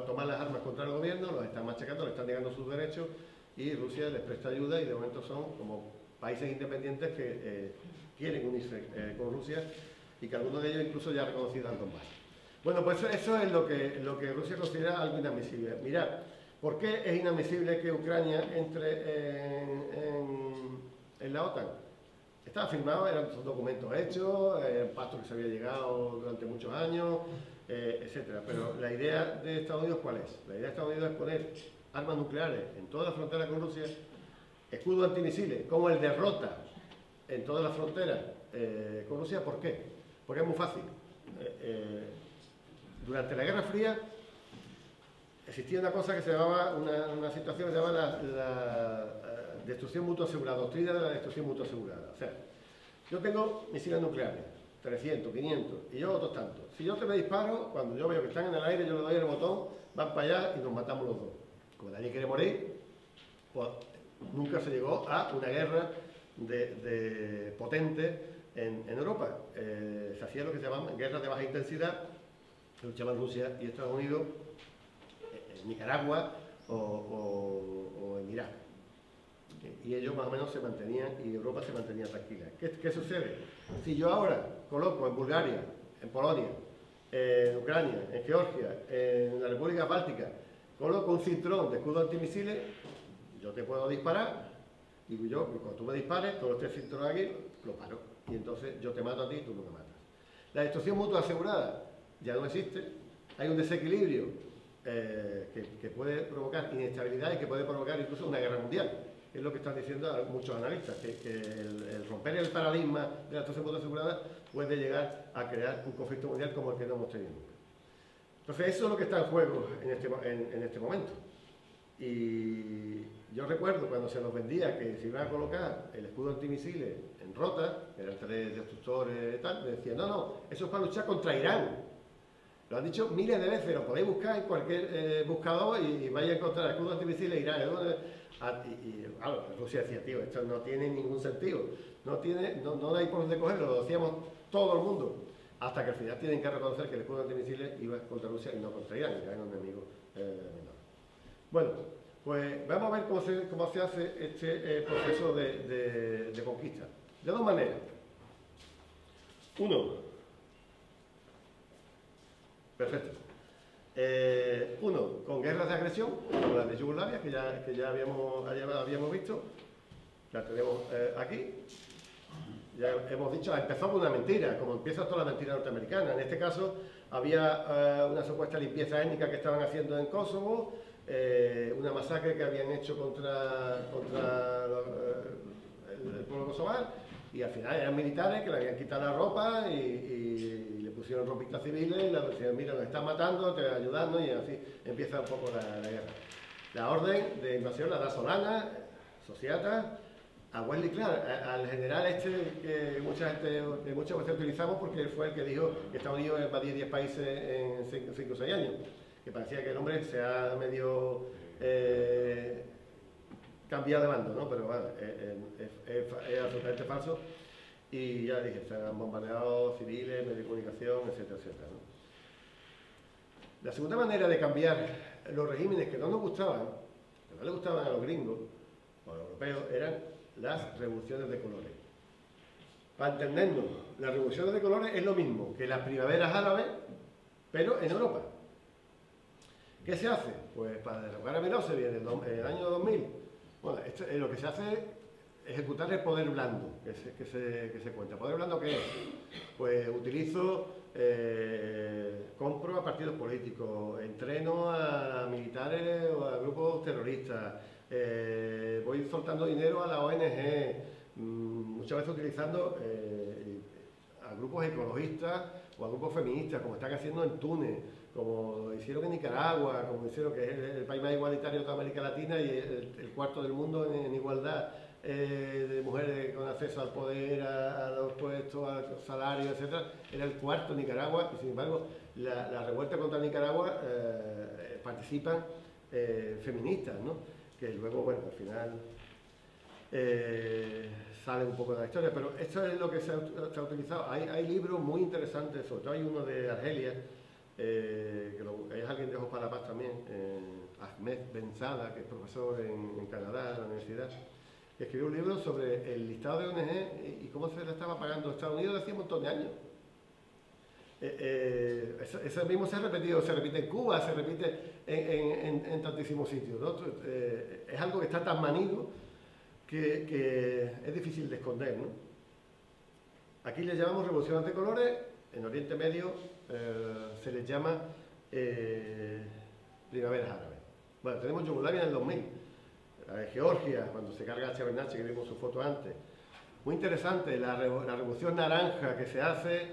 toman las armas contra el gobierno, los están machacando, les están negando sus derechos y Rusia les presta ayuda y de momento son como países independientes que quieren unirse con Rusia y que algunos de ellos incluso ya han reconocido al Donbass. Bueno, pues eso es lo que Rusia considera algo inadmisible. Mirad, ¿por qué es inadmisible que Ucrania entre en la OTAN? Estaba firmado, eran documentos hechos, pactos que se había llegado durante muchos años, etc. Pero la idea de Estados Unidos, ¿cuál es? La idea de Estados Unidos es poner armas nucleares en toda la frontera con Rusia, escudos antimisiles, como el derrota en todas las fronteras con Rusia. ¿Por qué? Porque es muy fácil. Durante la Guerra Fría existía una cosa que se llamaba, una situación que se llamaba la destrucción mutua asegurada, doctrina de la destrucción mutua asegurada. O sea, yo tengo misiles nucleares, 300, 500, y yo otros tantos. Si yo te me disparo, cuando yo veo que están en el aire, yo le doy el botón, van para allá y nos matamos los dos. Como nadie quiere morir, pues nunca se llegó a una guerra potente en Europa. Se hacía lo que se llamaban guerras de baja intensidad, que luchaban Rusia y Estados Unidos en Nicaragua o en Irak. Y ellos más o menos se mantenían, y Europa se mantenía tranquila. ¿Qué sucede? Si yo ahora coloco en Bulgaria, en Polonia, en Ucrania, en Georgia, en la República Báltica, coloco un cinturón de escudos antimisiles, yo te puedo disparar, y cuando tú me dispares, todo este cinturón aquí, lo paro. Y entonces yo te mato a ti y tú no me matas. La destrucción mutua asegurada ya no existe. Hay un desequilibrio que puede provocar inestabilidad y que puede provocar incluso una guerra mundial. Es lo que están diciendo muchos analistas, que el romper el paradigma de la destrucción mutua asegurada puede llegar a crear un conflicto mundial como el que no hemos tenido nunca. Entonces eso es lo que está en juego en este momento. Y yo recuerdo cuando se nos vendía que se iba a colocar el escudo antimisiles en Rota, que eran 3 destructores y tal, me decían, no, eso es para luchar contra Irán. Lo han dicho miles de veces, lo podéis buscar en cualquier buscador y vais a encontrar escudo antimisiles Irán. Y claro, Rusia decía, tío, esto no tiene ningún sentido, no hay por dónde cogerlo, lo decíamos todo el mundo, hasta que al final tienen que reconocer que el escudo antimisiles iba contra Rusia y no contra Irán, que era un enemigo menor. Bueno, pues vamos a ver cómo se hace este proceso de conquista. De dos maneras. Uno, con guerras de agresión, como las de Yugoslavia, que ya habíamos visto, la tenemos aquí. Ya hemos dicho, empezó con una mentira, como empieza toda la mentira norteamericana. En este caso, había una supuesta limpieza étnica que estaban haciendo en Kosovo, una masacre que habían hecho contra el pueblo kosovar, y al final eran militares que le habían quitado la ropa y le pusieron ropitas civiles y le decían, mira, nos están matando, te ayudando, y así empieza un poco la guerra. La orden de invasión la da Solana, Sociata, a Wesley Clark, al general que muchas veces utilizamos porque él fue el que dijo que Estados Unidos invadía 10 países en 5 o 6 años, que parecía que el hombre se ha medio cambiado de bando, ¿no? Pero bueno, es absolutamente falso. Y ya dije, se han bombardeado civiles, medios de comunicación, etcétera, etcétera, ¿no? La segunda manera de cambiar los regímenes que no nos gustaban, que no les gustaban a los gringos o a los europeos, eran las revoluciones de colores. para entendernos, las revoluciones de colores es lo mismo que las primaveras árabes, pero en Europa. ¿Qué se hace? Pues para derrocar a Milosevic en el año 2000, bueno, lo que se hace es ejecutar el poder blando, que se cuenta. ¿Poder blando qué es? Pues compro a partidos políticos, entreno a militares o a grupos terroristas, voy soltando dinero a la ONG, muchas veces utilizando a grupos ecologistas o a grupos feministas, como están haciendo en Túnez, como hicieron en Nicaragua, como hicieron que es el país más igualitario de toda América Latina y el cuarto del mundo en igualdad de mujeres con acceso al poder, a los puestos, a los salarios, etc. Era el cuarto en Nicaragua y sin embargo la revuelta contra Nicaragua participan feministas, ¿no? Que luego, bueno, al final sale un poco de la historia, pero esto es lo que se ha utilizado. Hay libros muy interesantes, sobre todo hay uno de Argelia, que es alguien de Ojos para la Paz también, Ahmed Benzada, que es profesor en Canadá, en la universidad, que escribió un libro sobre el listado de ONG y cómo se le estaba pagando a Estados Unidos hace un montón de años. Eso mismo se repite en Cuba, se repite en tantísimos sitios, ¿no? Es algo que está tan manido que es difícil de esconder, ¿no? Aquí le llamamos revoluciones de colores, en Oriente Medio se les llama primaveras árabes. Bueno, tenemos Yugoslavia en el 2000, la de Georgia, cuando se carga a Shevardnadze, que vimos su foto antes. Muy interesante, la revolución naranja que se hace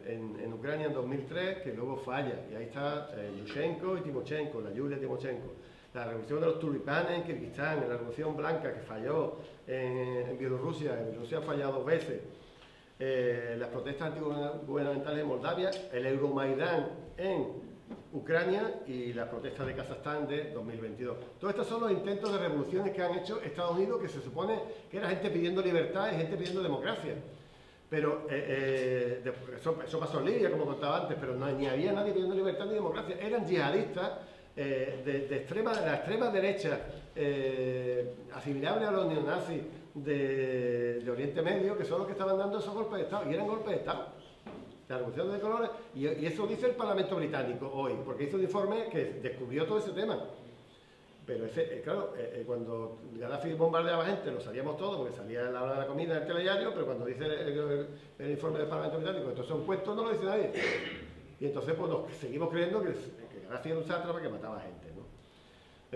en Ucrania en 2003, que luego falla, y ahí está Yushchenko y Timoshenko, la Yulia Timoshenko. La revolución de los tulipanes en Kirguistán, la revolución blanca que falló en Bielorrusia ha fallado 2 veces. Las protestas antigubernamentales en Moldavia, el Euromaidán en Ucrania y las protestas de Kazajstán de 2022. Todos estos son los intentos de revoluciones que han hecho Estados Unidos, que se supone que era gente pidiendo libertad y gente pidiendo democracia. Pero eso pasó en Libia, como contaba antes, pero ni había nadie pidiendo libertad ni democracia. Eran yihadistas de la extrema derecha, asimilable a los neonazis de Oriente Medio, que son los que estaban dando esos golpes de Estado, y eran golpes de Estado. La revolución de colores, y eso dice el Parlamento británico hoy, porque hizo un informe que descubrió todo ese tema. Pero claro, cuando Gaddafi bombardeaba gente, lo sabíamos todos, porque salía a la hora de la comida en el telediario, pero cuando dice el informe del Parlamento británico, esto son cuentos, no lo dice nadie. Y entonces pues seguimos creyendo que Gaddafi era un sátrapa que mataba gente, ¿no?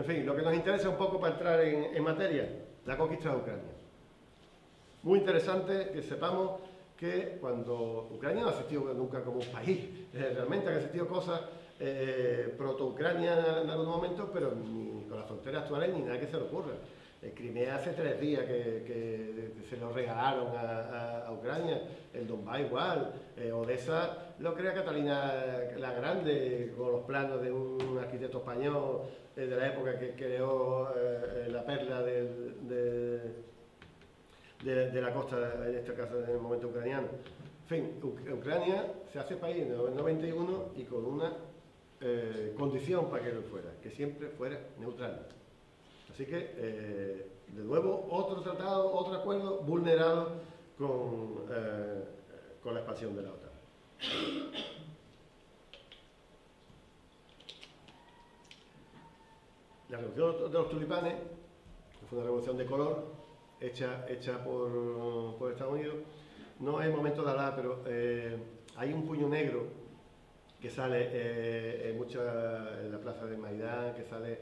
En fin, lo que nos interesa un poco para entrar en materia, la conquista de Ucrania. Muy interesante que sepamos que cuando Ucrania no ha existido nunca como un país, realmente han existido cosas proto-Ucrania en algunos momentos, pero ni con las fronteras actuales ni nada que se le ocurra. Crimea hace 3 días que se lo regalaron a Ucrania, el Donbass igual, Odessa lo crea Catalina la Grande con los planos de un arquitecto español de la época que creó la perla de la costa, en este caso en el momento ucraniano. En fin, Ucrania se hace país en el 91 y con una condición para que lo fuera, que siempre fuera neutral. Así que, de nuevo, otro tratado, otro acuerdo vulnerado con la expansión de la OTAN. La revolución de los tulipanes, que fue una revolución de color, hecha por Estados Unidos, no es el momento de hablar, pero hay un puño negro que sale en la plaza de Maidán, que sale,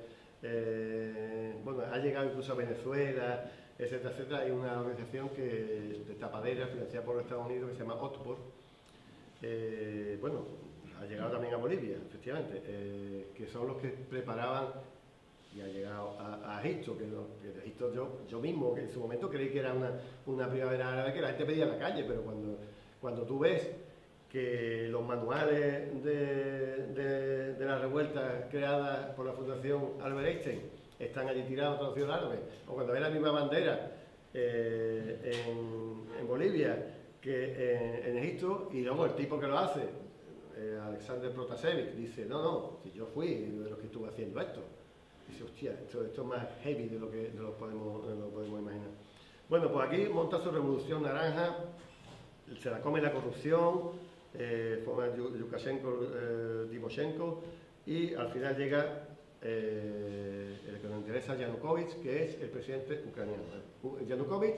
bueno, ha llegado incluso a Venezuela, etcétera, etcétera. Hay una organización de tapadera financiada por Estados Unidos que se llama Otpor. Bueno, ha llegado también a Bolivia, efectivamente, que son los que preparaban, y ha llegado a Egipto, que Egipto yo mismo, que en su momento creí que era una primavera árabe, que la gente pedía en la calle, pero cuando tú ves que los manuales de la revuelta creadas por la Fundación Albert Einstein están allí tirados traducidos al árabe, o cuando ves la misma bandera en Bolivia que en Egipto, y luego el tipo que lo hace, Alexander Protasevich, dice, no, si yo fui de los que estuve haciendo esto. Dice, hostia, esto es más heavy de lo que podemos imaginar. Bueno, pues aquí monta su revolución naranja, se la come la corrupción, forma Lukashenko, Timoshenko, y al final llega el que nos interesa, Yanukovych, que es el presidente ucraniano. Yanukovych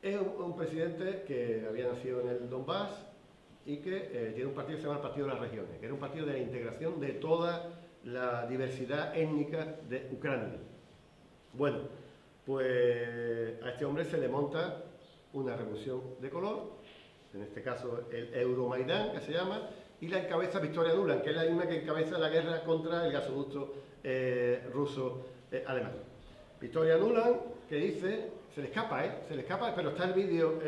es un presidente que había nacido en el Donbass y que tiene un partido que se llama el Partido de las Regiones, que era un partido de la integración de toda la diversidad étnica de Ucrania. Bueno, pues a este hombre se le monta una revolución de color, en este caso el Euromaidán, que se llama, y la encabeza Victoria Nuland, que es la misma que encabeza la guerra contra el gasoducto ruso-alemán. Victoria Nuland, que dice, se le escapa, pero está el vídeo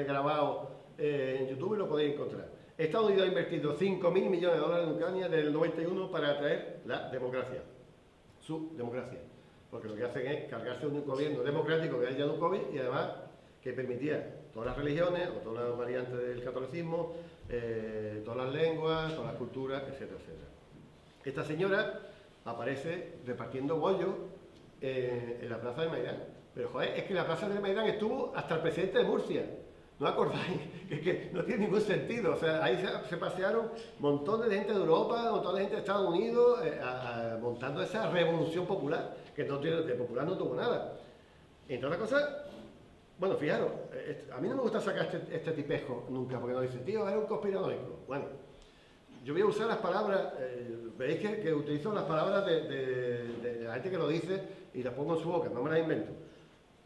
grabado en YouTube y lo podéis encontrar. Estados Unidos ha invertido 5.000 millones de dólares en Ucrania desde el 91 para atraer la democracia, su democracia. Porque lo que hacen es cargarse un gobierno democrático que es Yanukovych y además que permitía todas las religiones o todas las variantes del catolicismo, todas las lenguas, todas las culturas, etcétera, etcétera. Esta señora aparece repartiendo bollos en la plaza del Maidán. Pero joder, es que en la plaza del Maidán estuvo hasta el presidente de Murcia. ¿No acordáis? Es que no tiene ningún sentido. O sea, ahí se pasearon montones de gente de Europa, montones de gente de Estados Unidos, montando esa revolución popular, que no tiene, de popular no tuvo nada. Entre otras cosas, bueno, fijaros, a mí no me gusta sacar este tipejo nunca, porque nos dicen, tío, eres un conspiranoico. Bueno, yo voy a usar las palabras, veis que utilizo las palabras de la gente que lo dice y las pongo en su boca, no me las invento.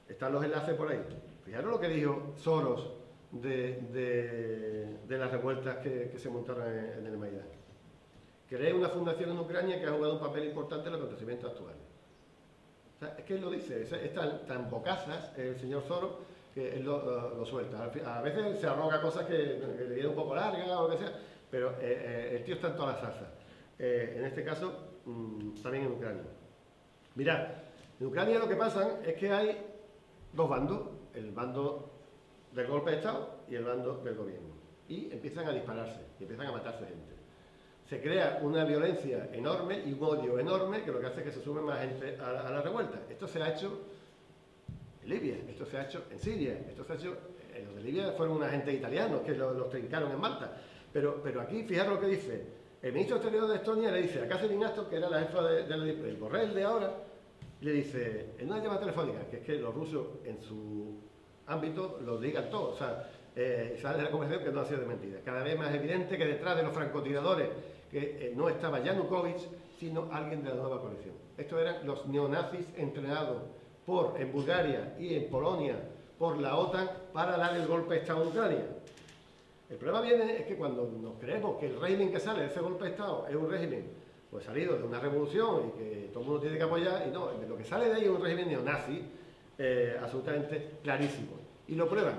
Están los enlaces por ahí. Fijaros lo que dijo Soros de las revueltas que se montaron en el Maidán. Creé una fundación en Ucrania que ha jugado un papel importante en los acontecimientos actuales. O sea, es que él lo dice, es tan bocazas el señor Soros que él lo suelta. A veces se arroga cosas que le vienen un poco largas o lo que sea, pero el tío está en todas las salsas. En este caso, también en Ucrania. Mirad, en Ucrania lo que pasa es que hay dos bandos, el bando del golpe de Estado y el bando del gobierno. Y empiezan a dispararse, y empiezan a matarse gente. Se crea una violencia enorme y un odio enorme que lo que hace es que se sume más gente a la revuelta. Esto se ha hecho en Libia, esto se ha hecho en Siria, esto se ha hecho... Los de Libia fueron una gente italianos que los trincaron en Malta. Pero aquí, fijaros lo que dice. El ministro de Exterior de Estonia le dice a Catherine Ashton, que era la jefa del Borrell de ahora, le dice, en una llamada telefónica, que es que los rusos en su ámbito lo digan todo, o sea, sale de la conversación que no ha sido de mentira. Cada vez más evidente que detrás de los francotiradores que no estaba Yanukovych, sino alguien de la nueva coalición. Estos eran los neonazis entrenados en Bulgaria y en Polonia por la OTAN para dar el golpe de Estado en Ucrania. El problema viene es que cuando nos creemos que el régimen que sale de ese golpe de Estado es un régimen pues salido de una revolución y que todo el mundo tiene que apoyar, y no, lo que sale de ahí es un régimen neonazi absolutamente clarísimo. Y lo prueban.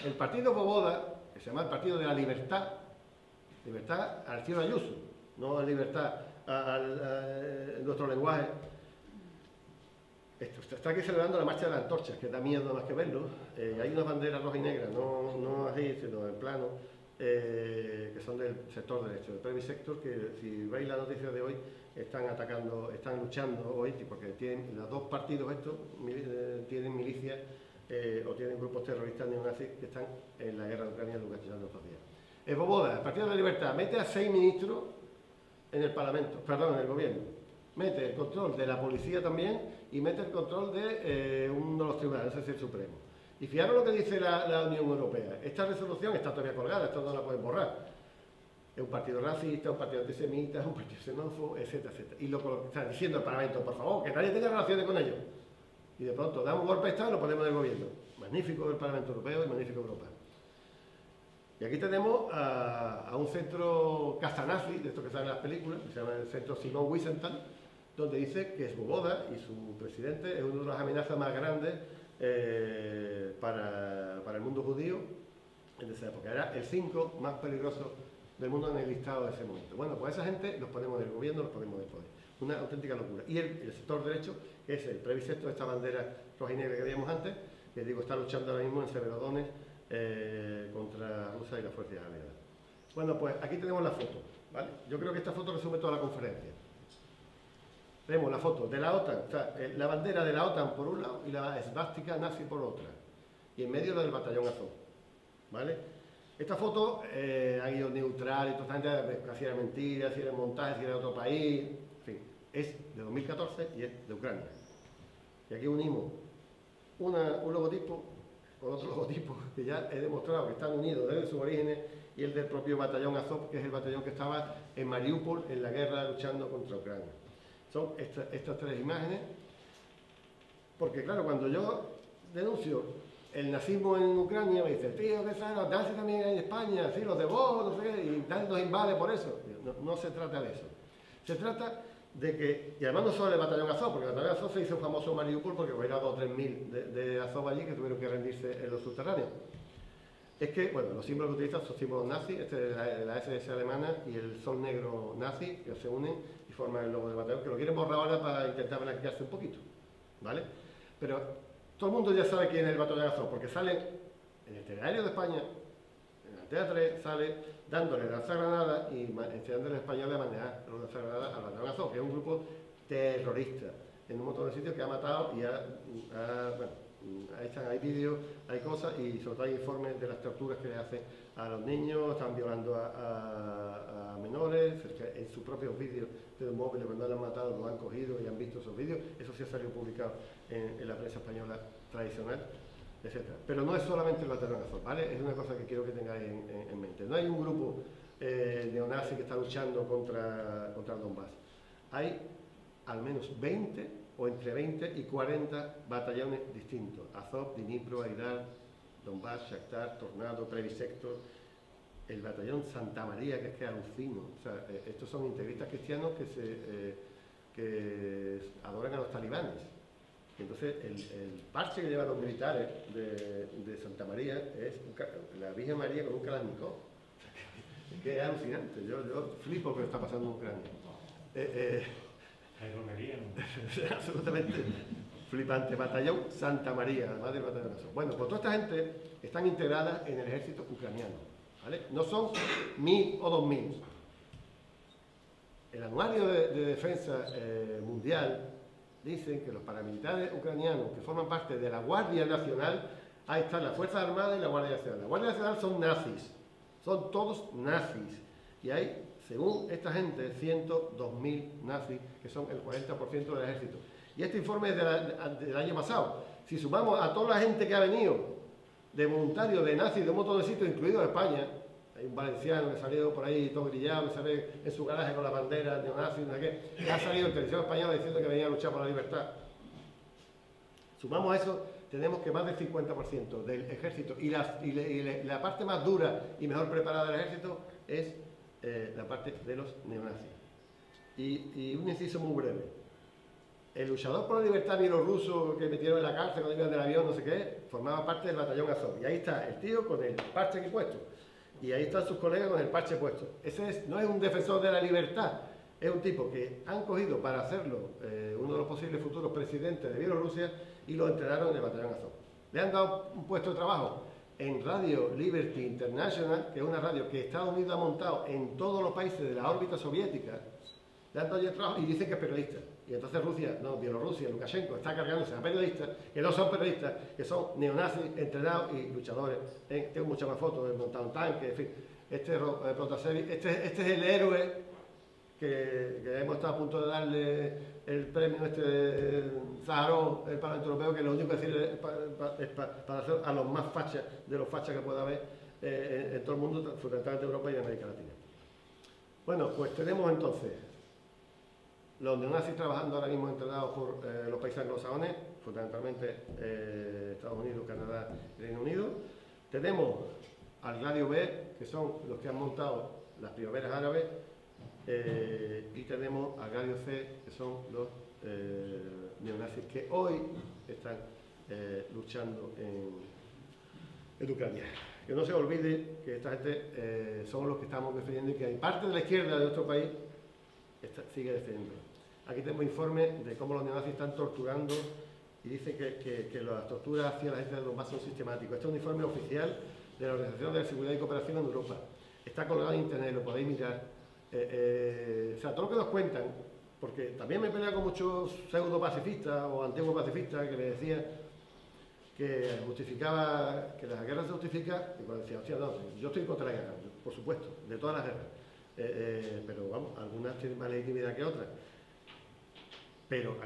El partido Svoboda, que se llama el Partido de la Libertad, libertad al cielo Ayuso, no libertad en nuestro lenguaje. Está aquí celebrando la marcha de las antorchas, que da miedo más que verlo. Hay unas banderas rojas y negras, no así, sino en plano, que son del sector derecho, del private sector, que si veis la noticia de hoy, están luchando hoy, porque tienen los dos partidos estos, tienen milicias o tienen grupos terroristas neonazis que están en la guerra de Ucrania luchando estos días. Svoboda, el Partido de la Libertad, mete a 6 ministros en el Parlamento, perdón, en el gobierno. Mete el control de la policía también y mete el control de uno de los tribunales, ese es el Supremo. Y fijaros lo que dice la Unión Europea. Esta resolución está todavía colgada, esto no la pueden borrar. Es un partido racista, un partido antisemita, es un partido xenófobo, etcétera, etcétera. Y lo que está diciendo el Parlamento, por favor, que nadie tenga relaciones con ellos. Y de pronto damos un golpe de Estado y lo ponemos en el gobierno. Magnífico el Parlamento Europeo y magnífico Europa. Y aquí tenemos a un centro cazanazi, de estos que salen en las películas, que se llama el centro Simon Wiesenthal, donde dice que Svoboda y su presidente es una de las amenazas más grandes para el mundo judío en esa época. Era el 5 más peligroso del mundo en el listado de ese momento. Bueno, pues a esa gente los ponemos en el gobierno, los ponemos en el poder. Una auténtica locura. Y el sector derecho, que es el previsecto de esta bandera roja y negra que veíamos antes, que digo, está luchando ahora mismo en Severodonetsk contra Rusia y las fuerzas aliadas. Bueno, pues aquí tenemos la foto, ¿vale? Yo creo que esta foto resume toda la conferencia. Tenemos la foto de la OTAN, o sea, la bandera de la OTAN por un lado y la esvástica nazi por otra. Y en medio del batallón Azov, ¿vale? Esta foto ha ido neutral y totalmente, casi era mentira, si era montaje, si era de otro país, en fin, es de 2014 y es de Ucrania. Y aquí unimos un logotipo con otro logotipo que ya he demostrado que están unidos desde sus orígenes, y el del propio batallón Azov, que es el batallón que estaba en Mariupol en la guerra luchando contra Ucrania. Son estas tres imágenes, porque claro, cuando yo denuncio el nazismo en Ucrania, me dice, tío, ¿qué sabes? Los nazis también hay en España, sí, los de vos, no sé qué, y nos invade por eso. No se trata de eso. Se trata de que, y además no solo el batallón Azov, porque el batallón Azov se hizo famoso en Mariupol porque hubiera 2 o 3.000 de Azov allí que tuvieron que rendirse en los subterráneos. Es que, bueno, los símbolos que utilizan son símbolos nazis, este es la SS alemana y el sol negro nazi, que se unen y forman el logo del batallón, que lo quieren borrar ahora para intentar blanquearse un poquito, ¿vale? Pero todo el mundo ya sabe quién es el batallón Azov, porque sale en el telediario de España, en la Antena 3, sale dándole lanzagranada y enseñándole en español de manejar los lanzagranadas al batallón Azov, que es un grupo terrorista en un montón de sitios que ha matado y bueno, ahí están, hay vídeos, hay cosas y sobre todo hay informes de las torturas que le hacen a los niños, están violando a menores, en sus propios vídeos de los móviles cuando lo han matado, lo han cogido y han visto esos vídeos, eso sí ha salido publicado en la prensa española tradicional, etc. Pero no es solamente el batallón Azov, ¿vale? Es una cosa que quiero que tengáis en mente. No hay un grupo neonazi que está luchando contra el Donbass. Hay al menos 20 o entre 20 y 40 batallones distintos. Azov, Dnipro, Aidar, Donbass, Shakhtar, Tornado, Trevi Sector, el batallón Santa María, que es que alucino. O sea, estos son integristas cristianos que adoran a los talibanes. Entonces, el parche que llevan los militares de Santa María es la Virgen María con un Kalashnikov. Es que es alucinante. Yo flipo lo que está pasando en Ucrania.
Hay romería, ¿no?
Absolutamente flipante. Batallón Santa María, además del batallón Azov. Bueno, pues toda esta gente están integradas en el ejército ucraniano, ¿vale? No son 1.000 o 2.000. El anuario de defensa mundial dicen que los paramilitares ucranianos que forman parte de la Guardia Nacional, ahí están las Fuerzas Armadas y la Guardia Nacional. La Guardia Nacional son nazis, son todos nazis. Y hay, según esta gente, 102.000 nazis, que son el 40% del ejército. Y este informe es del año pasado. Si sumamos a toda la gente que ha venido de voluntarios, de nazis, de un montón de sitios, incluido España, hay un valenciano que salió por ahí todo grillado, que sale en su garaje con la bandera neonazi, no sé qué, que ha salido en televisión española diciendo que venía a luchar por la libertad. Sumamos a eso, tenemos que más del 50% del ejército y la parte más dura y mejor preparada del ejército es la parte de los neonazis. Y un inciso muy breve. El luchador por la libertad bielorruso que metieron en la cárcel cuando iban del avión, no sé qué, formaba parte del batallón Azov. Y ahí está el tío con el parche aquí puesto. Y ahí están sus colegas con el parche puesto. Ese no es un defensor de la libertad, es un tipo que han cogido para hacerlo uno de los posibles futuros presidentes de Bielorrusia y lo entrenaron en el batallón Azov. Le han dado un puesto de trabajo en Radio Liberty International, que es una radio que Estados Unidos ha montado en todos los países de la órbita soviética. Le han dado el trabajo y dicen que es periodista. Y entonces Bielorrusia, Lukashenko, está cargándose a periodistas que no son periodistas, que son neonazis, entrenados y luchadores. Tengo muchas más fotos de montado un tanque, en fin. Este es Protasevich, este es el héroe que hemos estado a punto de darle el premio de Sájarov, el Parlamento Europeo, que lo único que decir es para hacer a los más fachas, de los fachas que pueda haber en todo el mundo, fundamentalmente en Europa y en América Latina. Bueno, pues tenemos entonces los neonazis trabajando ahora mismo entrenados por los países anglosajones, fundamentalmente Estados Unidos, Canadá y Reino Unido. Tenemos al Gladio B, que son los que han montado las primaveras árabes, y tenemos al Gladio C, que son los neonazis que hoy están luchando en Ucrania. Que no se olvide que esta gente son los que estamos defendiendo y que hay parte de la izquierda de nuestro país sigue defendiendo. Aquí tenemos informes de cómo los neonazis están torturando y dice que las torturas hacia la gente de Donbass son sistemáticas. Este es un informe oficial de la Organización de la Seguridad y Cooperación en Europa. Está colgado en internet, lo podéis mirar. O sea, todo lo que nos cuentan porque también me he peleado con muchos pseudo pacifistas o antiguos pacifistas que me decían que justificaba, que las guerras se justifican, y cuando decía, hostia, no, yo estoy contra la guerra, por supuesto, de todas las guerras, pero vamos, algunas tienen más legitimidad que otras. Pero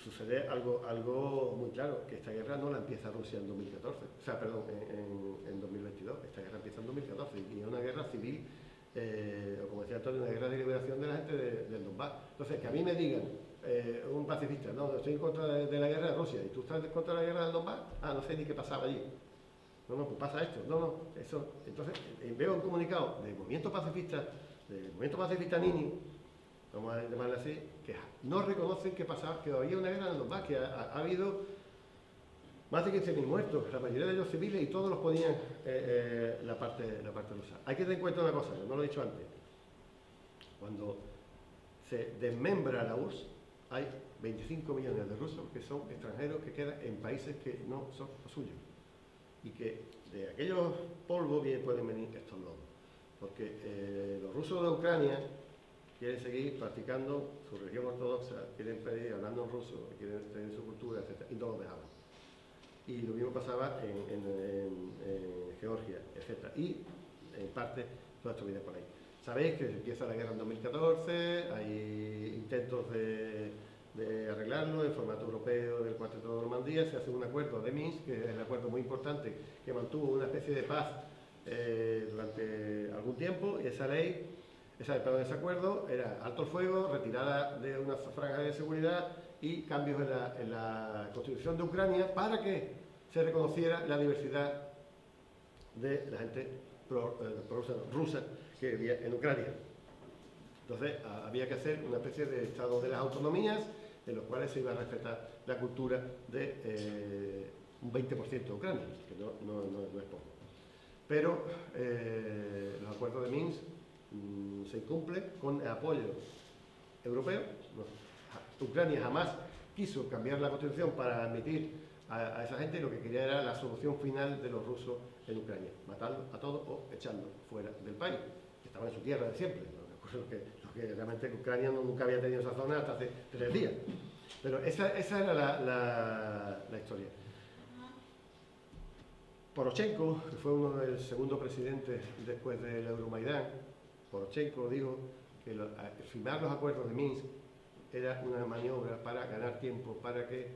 sucede algo muy claro, que esta guerra no la empieza Rusia en 2014, o sea, perdón, en 2022, esta guerra empieza en 2014 y es una guerra civil, o como decía Antonio, una guerra de liberación de la gente del Donbass. Entonces, que a mí me digan, un pacifista, no, estoy en contra de la guerra de Rusia, ¿y tú estás en contra de la guerra del Donbass? Ah, no sé ni qué pasaba allí. No, pues pasa esto, no, eso. Entonces, veo un comunicado del movimiento pacifista Nini, vamos a llamarle así, que no reconocen que pasaba, que había una guerra en el Donbass, que ha habido más de 15.000 muertos, la mayoría de ellos civiles, y todos los ponían la parte rusa. Hay que tener en cuenta una cosa, no lo he dicho antes. Cuando se desmembra la URSS, hay 25 millones de rusos que son extranjeros que quedan en países que no son los suyos. Y que de aquellos polvos pueden venir estos lodos. Porque los rusos de Ucrania quieren seguir practicando su religión ortodoxa, quieren pedir hablando en ruso, quieren tener su cultura, etc. Y no lo dejaban. Y lo mismo pasaba en Georgia, etc. Y en parte todo esto viene por ahí. Sabéis que empieza la guerra en 2014, hay intentos de arreglarlo en formato europeo del Cuarteto de Normandía, se hace un acuerdo de Minsk, que es el acuerdo muy importante que mantuvo una especie de paz durante algún tiempo, y ese acuerdo era alto el fuego, retirada de una franja de seguridad y cambios en la constitución de Ucrania para que se reconociera la diversidad de la gente rusa que vivía en Ucrania. Entonces había que hacer una especie de estado de las autonomías en los cuales se iba a respetar la cultura de un 20% de Ucrania, que no es poco. Pero los acuerdos de Minsk se incumplen con el apoyo europeo. Ucrania jamás quiso cambiar la constitución para admitir a esa gente, y lo que quería era la solución final de los rusos en Ucrania, matarlos a todos o echarlos fuera del país, que estaban en su tierra de siempre. Lo que realmente Ucrania nunca había tenido esa zona hasta hace 3 días. Pero esa era la historia. Poroshenko, que fue uno del segundo presidente después del Euromaidán, Poroshenko dijo que firmar los acuerdos de Minsk era una maniobra para ganar tiempo, para que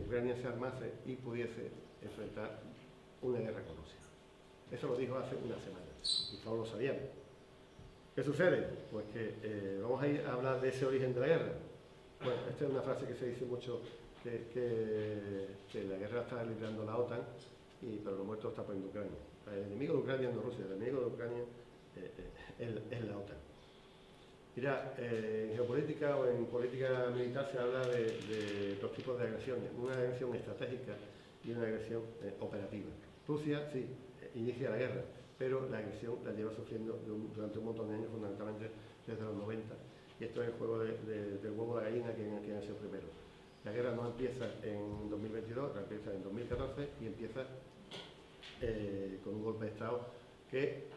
Ucrania se armase y pudiese enfrentar una guerra con Rusia. Eso lo dijo hace una semana y todos lo sabíamos. ¿Qué sucede? Pues que vamos a ir a hablar de ese origen de la guerra. Bueno, esta es una frase que se dice mucho, que la guerra está librando la OTAN, pero los muertos está poniendo Ucrania. El enemigo de Ucrania no es Rusia, el enemigo de Ucrania es la OTAN. Mira, en geopolítica o en política militar se habla de dos tipos de agresiones, una agresión estratégica y una agresión operativa. Rusia, sí, inicia la guerra, pero la agresión la lleva sufriendo durante un montón de años, fundamentalmente desde los 90. Y esto es el juego del huevo de la gallina, que ha sido primero. La guerra no empieza en 2022, la empieza en 2014 y empieza con un golpe de Estado que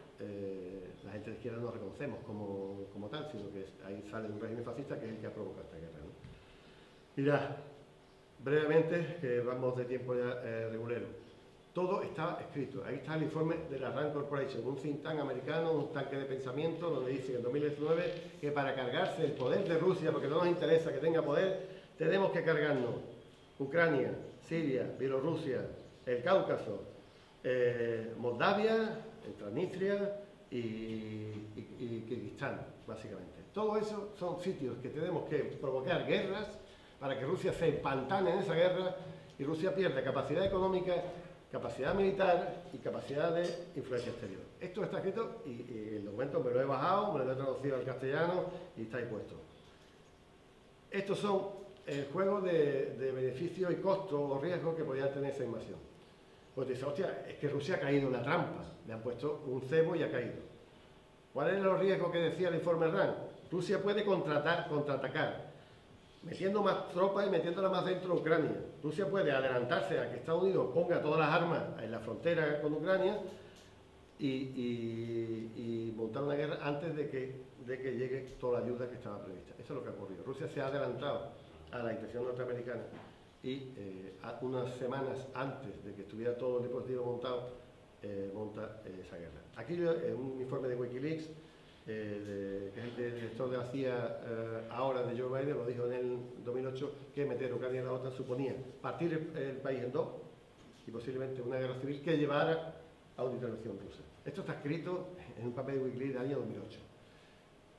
la gente de izquierda no reconocemos como tal, sino que ahí sale un régimen fascista que es el que ha provocado esta guerra, ¿no? Mirad, brevemente, que vamos de tiempo ya regulero. Todo está escrito. Ahí está el informe de la RAND Corporation, un think tank americano, un tanque de pensamiento, donde dice en 2019 que para cargarse el poder de Rusia, porque no nos interesa que tenga poder, tenemos que cargarnos Ucrania, Siria, Bielorrusia, el Cáucaso, Moldavia, Transnistria y Kirguistán, básicamente. Todo eso son sitios que tenemos que provocar guerras para que Rusia se empantane en esa guerra y Rusia pierda capacidad económica, capacidad militar y capacidad de influencia exterior. Esto está escrito y el documento me lo he bajado, me lo he traducido al castellano y está ahí puesto. Estos son el juego de beneficio y costo o riesgo que podría tener esa invasión. Pues dice, hostia, es que Rusia ha caído en la trampa, le han puesto un cebo y ha caído. ¿Cuáles eran los riesgos que decía el informe RAND? Rusia puede contraatacar, metiendo más tropas y metiéndolas más dentro de Ucrania. Rusia puede adelantarse a que Estados Unidos ponga todas las armas en la frontera con Ucrania y montar una guerra antes de que llegue toda la ayuda que estaba prevista. Eso es lo que ha ocurrido. Rusia se ha adelantado a la intención norteamericana y unas semanas antes de que estuviera todo el dispositivo montado, monta esa guerra. Aquí un informe de Wikileaks, que es el director de la CIA ahora de Joe Biden, lo dijo en el 2008, que meter Ucrania en la OTAN suponía partir el país en dos y posiblemente una guerra civil que llevara a una intervención rusa. Esto está escrito en un papel de Wikileaks del año 2008.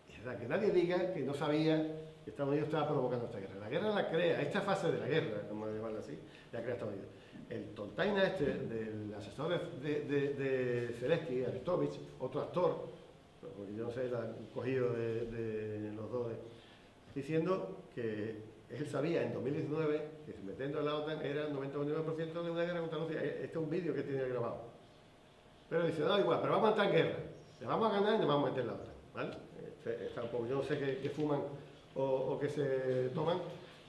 Es verdad, que nadie diga que no sabía que Estados Unidos estaba provocando esta guerra. La guerra la crea, esta fase de la guerra, como llamarla así, la crea Estados Unidos. El tontaina del asesor de Zelensky, Arestovich, otro actor, porque yo no sé, el cogido de los dos, diciendo que él sabía en 2019 que metiendo en la OTAN era el 99% de una guerra contra Rusia. Este es un vídeo que tiene grabado. Pero dice, no, igual, pero vamos a entrar en guerra. Le vamos a ganar y nos vamos a meter en la OTAN. ¿Vale? Está un poco, yo no sé qué fuman o qué se toman.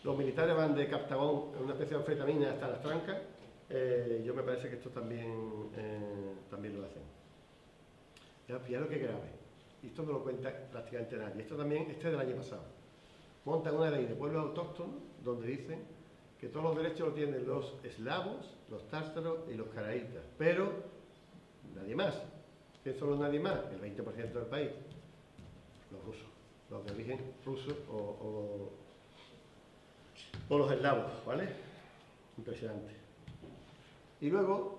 Los militares van de Captagón, una especie de anfetamina, hasta las trancas. Yo me parece que esto también lo hacen. Ya lo que es grave. Y esto no lo cuenta prácticamente nadie. Esto también, este es del año pasado. Montan una ley de pueblos autóctonos donde dicen que todos los derechos los tienen los eslavos, los tártaros y los caraítas. Pero nadie más. ¿Quién son los nadie más? El 20% del país. Los rusos. Los de origen ruso o los eslavos, ¿vale? Impresionante. Y luego,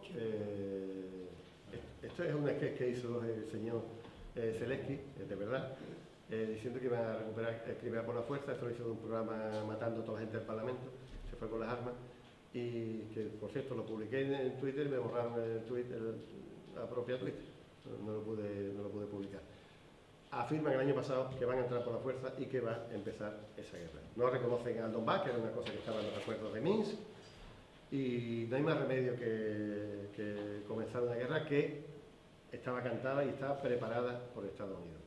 esto es una sketch que hizo el señor Zelensky, de verdad, diciendo que iban a recuperar Crimea por la fuerza. Esto lo hizo en un programa matando a toda la gente del Parlamento, se fue con las armas, y que, por cierto, lo publiqué en Twitter y me borraron la propia Twitter, no lo pude publicar. Afirman el año pasado que van a entrar por la fuerza y que va a empezar esa guerra. No reconocen al Donbass, que era una cosa que estaba en los acuerdos de Minsk, y no hay más remedio que comenzar una guerra que estaba cantada y estaba preparada por Estados Unidos.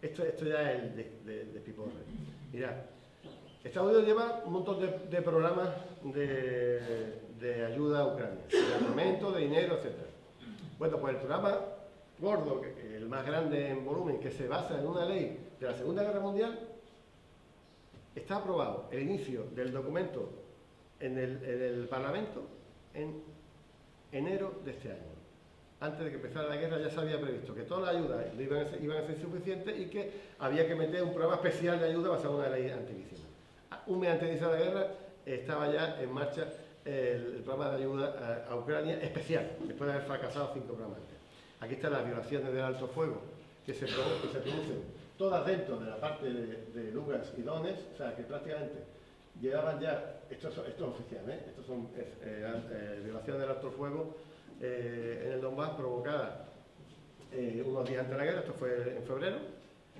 Esto ya es el de Piporre. Mirad, Estados Unidos lleva un montón de programas de ayuda a Ucrania, de armamento, de dinero, etc. Bueno, pues el programa gordo, el más grande en volumen, que se basa en una ley de la Segunda Guerra Mundial, está aprobado el inicio del documento en el Parlamento en enero de este año. Antes de que empezara la guerra ya se había previsto que todas las ayudas iban a ser suficientes y que había que meter un programa especial de ayuda basado en una ley antiquísima. Un mes antes de iniciar la guerra estaba ya en marcha el programa de ayuda a Ucrania especial, después de haber fracasado 5 programas antes. Aquí están las violaciones del alto fuego que se producen todas dentro de la parte de Lugansk y Donetsk, o sea que prácticamente llevaban ya, esto es oficial, estos son violaciones del alto fuego en el Donbass provocadas unos días antes de la guerra. Esto fue en febrero,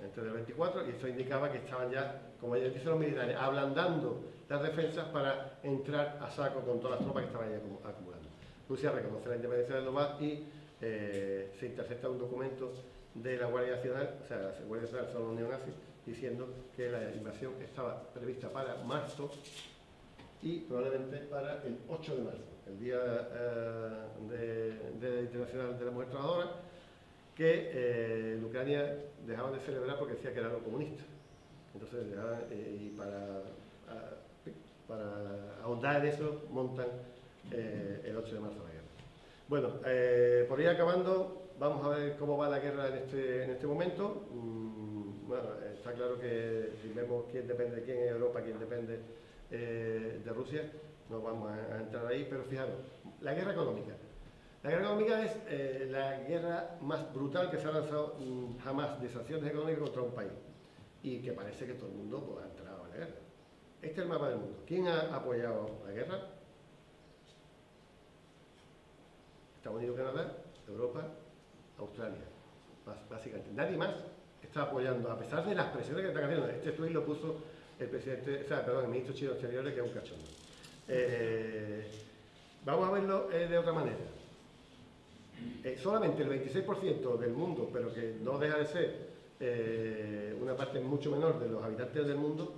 antes del 24, y esto indicaba que estaban ya, como ya dicen los militares, ablandando las defensas para entrar a saco con todas las tropas que estaban ahí acumulando. Rusia reconoce la independencia del Donbass y se intercepta un documento de la Guardia Nacional, o sea, la Guardia Nacional son los neonazis, diciendo que la invasión estaba prevista para marzo y probablemente para el 8 de marzo, el Día Internacional de la Mujer Trabajadora, que en Ucrania dejaban de celebrar porque decía que era algo comunista. Entonces, y para ahondar en eso, montan el 8 de marzo la guerra. Bueno, por ir acabando, vamos a ver cómo va la guerra en este momento. Bueno, está claro que si vemos quién depende de quién en Europa, quién depende de Rusia, no vamos a entrar ahí, pero fijaros, la guerra económica. La guerra económica es la guerra más brutal que se ha lanzado jamás de sanciones económicas contra un país, y que parece que todo el mundo pues, ha entrado en la guerra. Este es el mapa del mundo. ¿Quién ha apoyado la guerra? Estados Unidos, Canadá, Europa, Australia, básicamente. Nadie más está apoyando, a pesar de las presiones que están haciendo. Este tuit lo puso el presidente, el ministro chino de Exteriores, que es un cachondo. Vamos a verlo de otra manera. Solamente el 26% del mundo, pero que no deja de ser una parte mucho menor de los habitantes del mundo,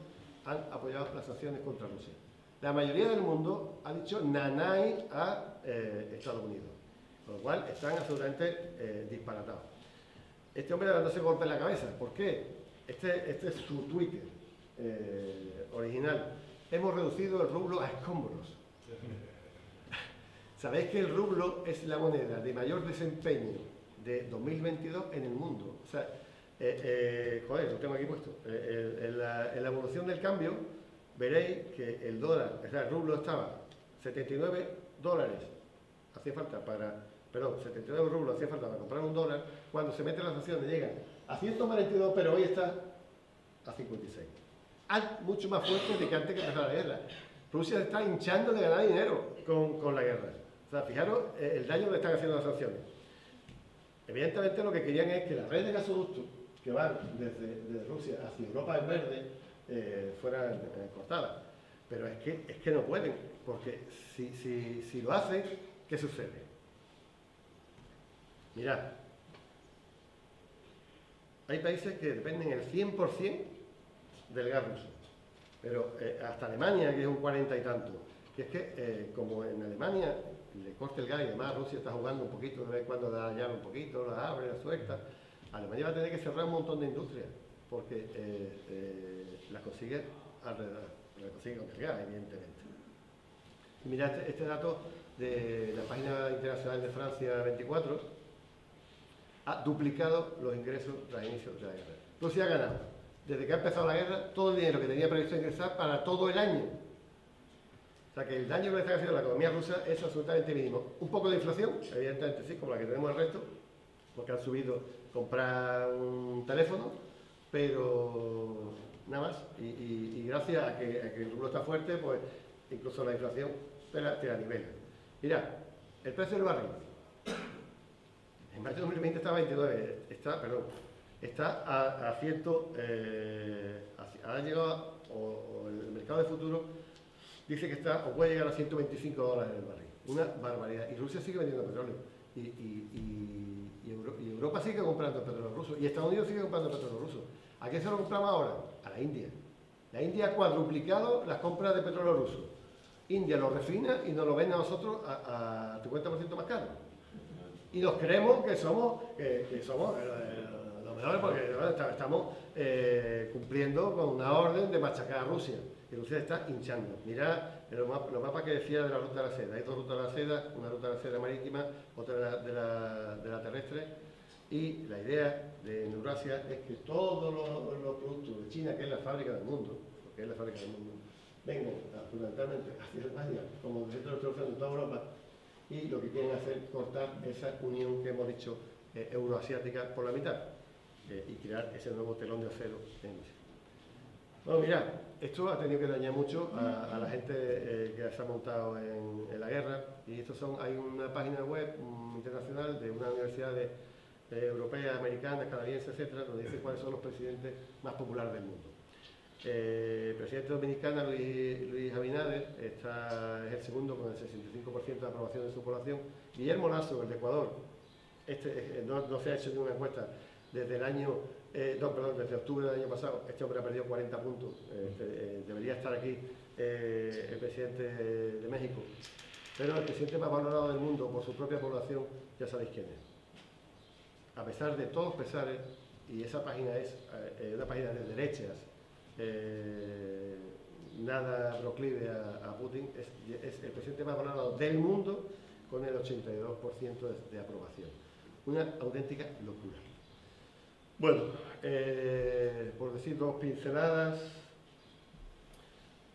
han apoyado las sanciones contra Rusia. La mayoría del mundo ha dicho nanay a Estados Unidos. Con lo cual están absolutamente disparatados. Este hombre dándose golpe en la cabeza. ¿Por qué? Este es su Twitter original. Hemos reducido el rublo a escombros. Sabéis que el rublo es la moneda de mayor desempeño de 2022 en el mundo. O sea, joder, lo tengo aquí puesto. En la evolución del cambio veréis que el dólar, o sea, el rublo estaba 79 dólares, hacía falta para, perdón, 79 rublos hacía falta para comprar un dólar. Cuando se meten las sanciones llegan a 142, pero hoy está a 56. Mucho más fuerte de que antes que empezara la guerra. Rusia está hinchando de ganar dinero con la guerra. O sea, fijaros el daño que le están haciendo las sanciones. Evidentemente lo que querían es que las redes de gasoductos que van desde Rusia hacia Europa del Verde fueran cortadas. Pero es que no pueden, porque si lo hacen, ¿qué sucede? Mirad, hay países que dependen el 100% del gas ruso, pero hasta Alemania, que es un 40 y tanto, que es que como en Alemania le corta el gas y además Rusia está jugando un poquito, de vez en cuando da llave un poquito, la abre, la suelta, Alemania va a tener que cerrar un montón de industrias, porque las consigue alrededor, las consigue con el gas, evidentemente. Y mirad este dato de la página internacional de Francia 24, ha duplicado los ingresos tras el inicio de la guerra. Rusia ha ganado, desde que ha empezado la guerra, todo el dinero que tenía previsto ingresar para todo el año. O sea que el daño que le está haciendo a la economía rusa es absolutamente mínimo. Un poco de inflación, evidentemente sí, como la que tenemos el resto, porque han subido comprar un teléfono, pero nada más. Y gracias a que el rublo está fuerte, pues incluso la inflación te la nivela. Mirad, el precio del barril. En mayo de 2020 estaba a 29, está a 100, ha llegado, o el mercado de futuro dice que está, o puede llegar a 125 dólares el barril. Una barbaridad. Y Rusia sigue vendiendo petróleo. Y Europa sigue comprando petróleo ruso. Y Estados Unidos sigue comprando petróleo ruso. ¿A qué se lo compramos ahora? A la India. La India ha cuadruplicado las compras de petróleo ruso. India lo refina y nos lo vende a nosotros a 50% más caro. Y nos creemos que somos los mejores porque estamos cumpliendo con una orden de machacar a Rusia. Y Rusia está hinchando. Mirad los mapas que decía de la ruta de la seda. Hay dos rutas de la seda, una ruta de la seda marítima, otra de la terrestre. Y la idea de Eurasia es que todos los productos de China, que es la fábrica del mundo, porque es la fábrica del mundo, vengan fundamentalmente hacia Alemania, como centro de producción de toda Europa, y lo que quieren hacer es cortar esa unión que hemos dicho euroasiática por la mitad y crear ese nuevo telón de acero en Rusia. Bueno, mirad, esto ha tenido que dañar mucho a la gente que se ha montado en la guerra, y hay una página web internacional de una universidad europea, americana, canadiense, etcétera, donde dice cuáles son los presidentes más populares del mundo. El presidente dominicano Luis Abinader es el segundo con el 65% de aprobación de su población. Guillermo Lasso, el de Ecuador, no se ha hecho ninguna encuesta desde desde octubre del año pasado. Este hombre ha perdido 40 puntos. Debería estar aquí el presidente de México. Pero el presidente más valorado del mundo por su propia población, ya sabéis quién es. A pesar de todos los pesares, y esa página es una página de derechas, nada proclive a Putin, es el presidente más valorado del mundo con el 82% de aprobación. Una auténtica locura. Bueno, por decir dos pinceladas,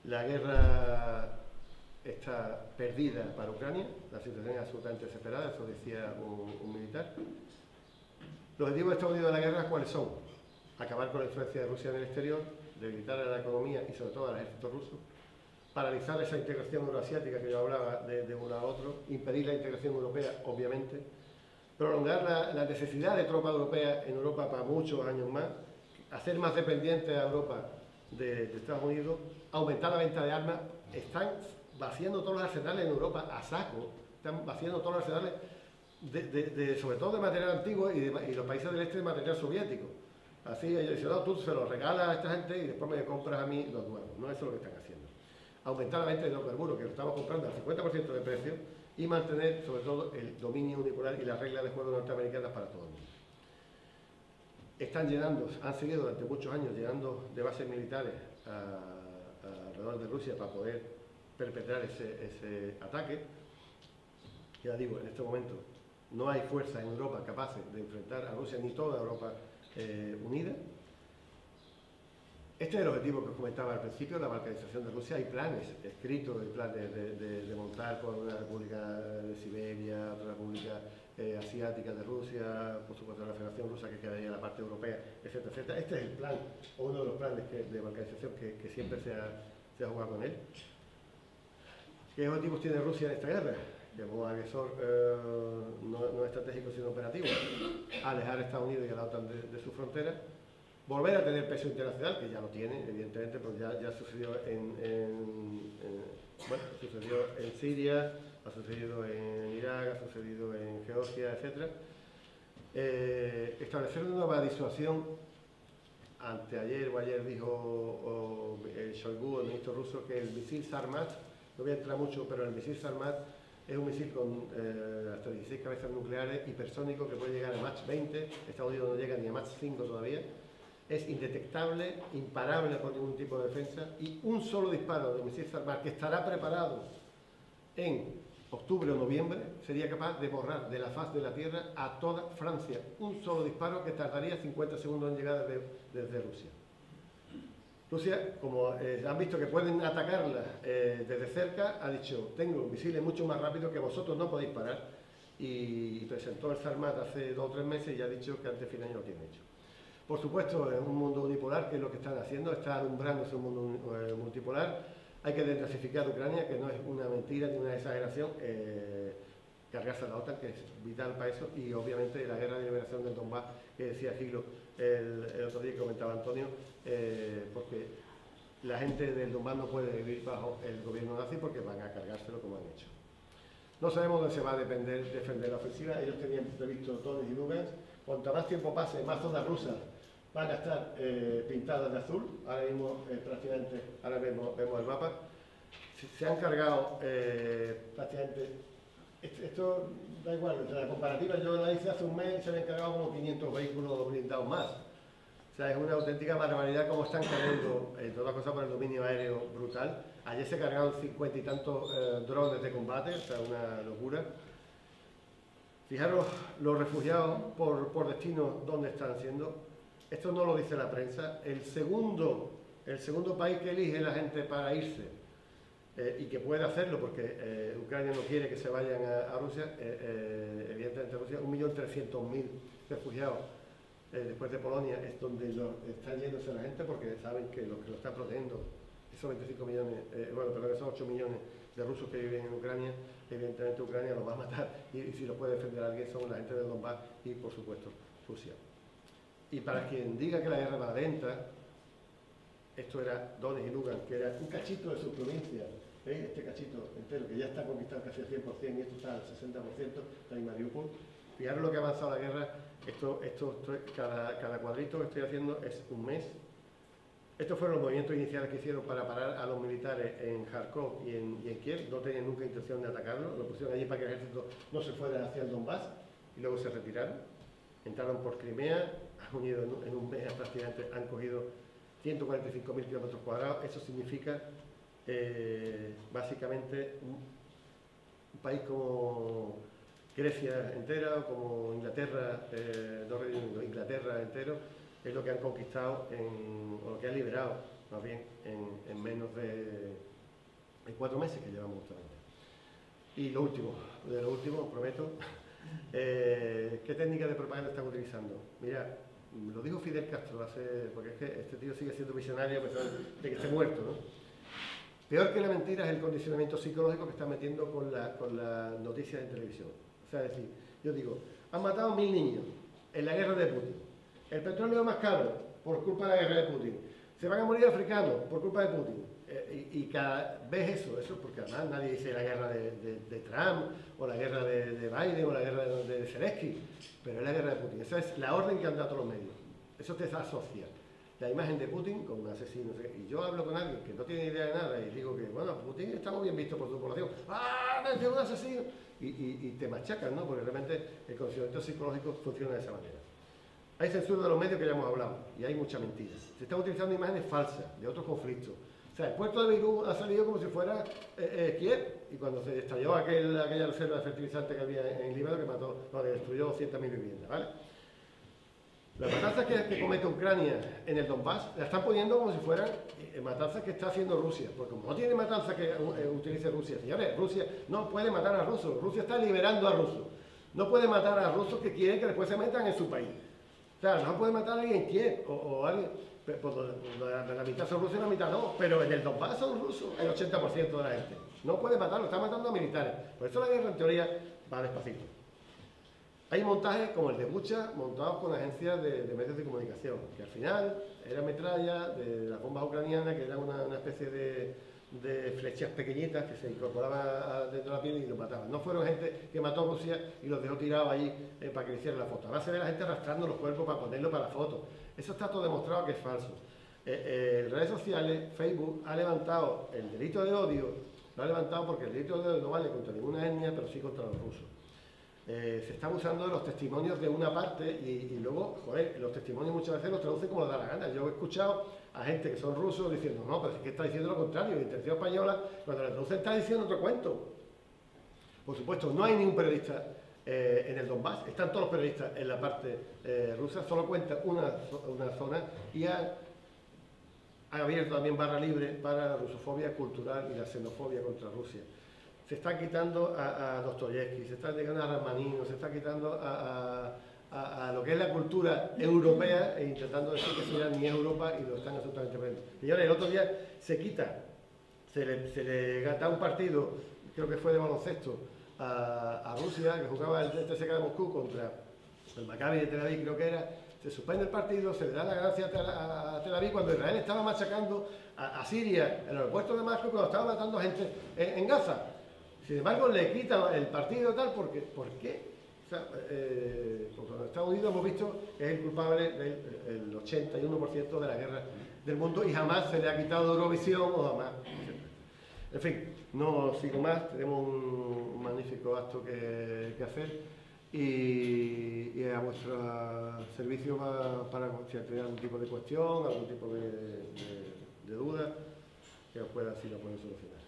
la guerra está perdida para Ucrania, la situación es absolutamente desesperada, eso decía un militar. Los objetivos de Estados Unidos de la guerra, ¿cuáles son? Acabar con la influencia de Rusia en el exterior, debilitar a la economía y sobre todo al ejército ruso, paralizar esa integración euroasiática que yo hablaba de uno a otro, impedir la integración europea, obviamente, prolongar la necesidad de tropas europeas en Europa para muchos años más, hacer más dependiente a Europa de Estados Unidos, aumentar la venta de armas. Están vaciando todos los arsenales en Europa a saco, están vaciando todos los arsenales, sobre todo de material antiguo y los países del este de material soviético. Así ellos dicen, no, tú se los regalas a esta gente y después me compras a mí los nuevos. No, eso es lo que están haciendo. Aumentar la venta de hidrocarburos, que lo estamos comprando al 50% de precio, y mantener sobre todo el dominio unipolar y las reglas de juego norteamericanas para todo el mundo. Están llenando, han seguido durante muchos años llenando de bases militares alrededor de Rusia para poder perpetrar ese ataque. Ya digo, en este momento no hay fuerzas en Europa capaces de enfrentar a Rusia, ni toda Europa unida. Este es el objetivo que os comentaba al principio, la balcanización de Rusia. Hay planes escritos, hay planes de montar por una república de Siberia, otra república asiática de Rusia, por supuesto la Federación Rusa que quedaría en la parte europea, etcétera, etcétera. Este es el plan, o uno de los planes de balcanización que siempre se ha jugado con él. ¿Qué objetivos tiene Rusia en esta guerra? Como agresor no estratégico sino operativo, alejar a Estados Unidos y a la OTAN de su frontera, volver a tener peso internacional, que ya lo tiene, evidentemente, pues ya sucedió sucedió en Siria, ha sucedido en Irak, ha sucedido en Georgia, etc. Establecer una nueva disuasión. Anteayer o ayer dijo Shoigu, el ministro ruso, que el misil Sarmat, no voy a entrar mucho, pero el misil Sarmat es un misil con hasta 16 cabezas nucleares hipersónico que puede llegar a Mach 20, Estados Unidos no llega ni a Mach 5 todavía. Es indetectable, imparable por ningún tipo de defensa, y un solo disparo de misil Sarmat que estará preparado en octubre o noviembre sería capaz de borrar de la faz de la Tierra a toda Francia. Un solo disparo que tardaría 50 segundos en llegar desde Rusia. Rusia, como han visto que pueden atacarla desde cerca, ha dicho: tengo misiles mucho más rápidos que vosotros no podéis parar, y presentó el Sarmat hace 2 o 3 meses y ha dicho que antes de fin de año lo tiene hecho. Por supuesto, es un mundo unipolar, que es lo que están haciendo, está alumbrándose un mundo multipolar. Hay que desnazificar Ucrania, que no es una mentira ni una exageración, cargarse a la OTAN, que es vital para eso, y obviamente la guerra de liberación del Donbass, que decía Gilo el otro día que comentaba Antonio, porque la gente del Donbass no puede vivir bajo el gobierno nazi porque van a cargárselo como han hecho. No sabemos dónde se va a defender la ofensiva. Ellos tenían previsto Donetsk y Lugansk. Cuanto más tiempo pase, más zonas rusas van a estar pintadas de azul. Ahora mismo prácticamente, ahora vemos el mapa. Se han cargado prácticamente, esto da igual, la comparativa yo la hice hace un mes y se habían cargado como 500 vehículos blindados más. O sea, es una auténtica barbaridad cómo están cargando, entre otras cosas por el dominio aéreo brutal. Ayer se cargaron 50 y tantos drones de combate, o sea, una locura. Fijaros los refugiados por destino dónde están siendo. Esto no lo dice la prensa. El segundo país que elige la gente para irse, y que puede hacerlo porque Ucrania no quiere que se vayan a Rusia, evidentemente Rusia, 1.300.000 refugiados después de Polonia, es donde están yéndose la gente porque saben que lo están protegiendo, esos 25 millones, esos 8 millones de rusos que viven en Ucrania, evidentemente Ucrania los va a matar, y si lo puede defender alguien son la gente del Donbass y por supuesto Rusia. Y para quien diga que la guerra va lenta, esto era Donetsk y Lugansk, que era un cachito de su provincia. ¿Veis? Este cachito entero, que ya está conquistado casi al 100%, y esto está al 60%, está en Mariupol. Fijaros lo que ha avanzado la guerra. Cada cuadrito que estoy haciendo es un mes. Estos fueron los movimientos iniciales que hicieron para parar a los militares en Kharkov y en Kiev. No tenían nunca intención de atacarlo, lo pusieron allí para que el ejército no se fuera hacia el Donbass, y luego se retiraron. Entraron por Crimea, han unido en un mes prácticamente, han cogido 145.000 kilómetros cuadrados. Eso significa básicamente un país como Grecia entera, o como Inglaterra, Inglaterra entero, es lo que han conquistado, o lo que han liberado, más bien, en menos de 4 meses que llevamos justamente. Y lo último, prometo, ¿qué técnica de propaganda están utilizando? Mira, lo dijo Fidel Castro porque es que este tío sigue siendo visionario a pesar de que esté muerto, ¿no? Peor que la mentira es el condicionamiento psicológico que están metiendo con las noticias en televisión. O sea, es decir, yo digo, han matado 1.000 niños en la guerra de Putin. El petróleo es más caro por culpa de la guerra de Putin. Se van a morir africanos por culpa de Putin. Y cada vez eso porque además nadie dice la guerra de Trump, o la guerra de Biden, o la guerra de Zelensky, pero es la guerra de Putin. Esa es la orden que han dado todos los medios. Eso te asocia. la imagen de Putin como un asesino. Y yo hablo con alguien que no tiene idea de nada y digo que, bueno, Putin está muy bien visto por su población. ¡Ah, es un asesino! Y te machacan, ¿no? Porque realmente el conocimiento psicológico funciona de esa manera. Hay censura de los medios que ya hemos hablado y hay mucha mentira. Se están utilizando imágenes falsas de otros conflictos. O sea, el puerto de Beirut ha salido como si fuera Kiev, y cuando se estalló aquella reserva de fertilizante que había en Líbano que destruyó 200.000 viviendas, ¿vale? Las matanzas que comete Ucrania en el Donbass las están poniendo como si fueran matanzas que está haciendo Rusia, porque como no tiene matanzas que utilice Rusia, señores, Rusia no puede matar a rusos, Rusia está liberando a rusos, no puede matar a rusos que quieren que después se metan en su país. O sea, no puede matar a alguien en Kiev o alguien, pues la mitad son rusos y la mitad no, pero en el Donbass son rusos el 80% de la gente. No puede matarlo, está matando a militares. Por eso la guerra en teoría va despacito. Hay montajes como el de Bucha, montados con agencias de medios de comunicación, que al final era metralla de las bombas ucranianas, que era una especie de flechas pequeñitas que se incorporaban dentro de la piel y los mataban. No fueron gente que mató a Rusia y los dejó tirados allí para que le hicieran la foto. Ahora se ve la gente arrastrando los cuerpos para ponerlo para la foto. Eso está todo demostrado que es falso. En redes sociales, Facebook ha levantado el delito de odio, lo ha levantado porque el delito de odio no vale contra ninguna etnia, pero sí contra los rusos. Se está abusando de los testimonios de una parte y luego, joder, los testimonios muchas veces los traducen como les da la gana. Yo he escuchado a gente que son rusos diciendo, no, pero es que está diciendo lo contrario, la intención española, cuando la traducen está diciendo otro cuento. Por supuesto, no hay ningún periodista en el Donbass, están todos los periodistas en la parte rusa, solo cuenta una zona y ha abierto también barra libre para la rusofobia cultural y la xenofobia contra Rusia. Se está quitando a Dostoyevsky, se está quitando a Rachmaninoff, se está quitando a lo que es la cultura europea e intentando decir que eso ya ni es Europa y lo están absolutamente perdiendo. Y ahora el otro día se le da un partido, creo que fue de baloncesto, a Rusia, que jugaba el TSK de Moscú contra el Maccabi de Tel Aviv, creo que era. Se suspende el partido, se le da la gracia a Tel Aviv cuando Israel estaba machacando a Siria, en el aeropuerto de Damasco, cuando estaba matando gente en Gaza. Sin embargo, le quita el partido tal, ¿por qué? O sea, porque en Estados Unidos hemos visto que es el culpable del 81% de la guerra del mundo y jamás se le ha quitado Eurovisión o jamás. En fin, no sigo más, tenemos un magnífico acto que hacer y a vuestro servicio para si tenéis algún tipo de cuestión, algún tipo de duda que os pueda, si lo pueden solucionar.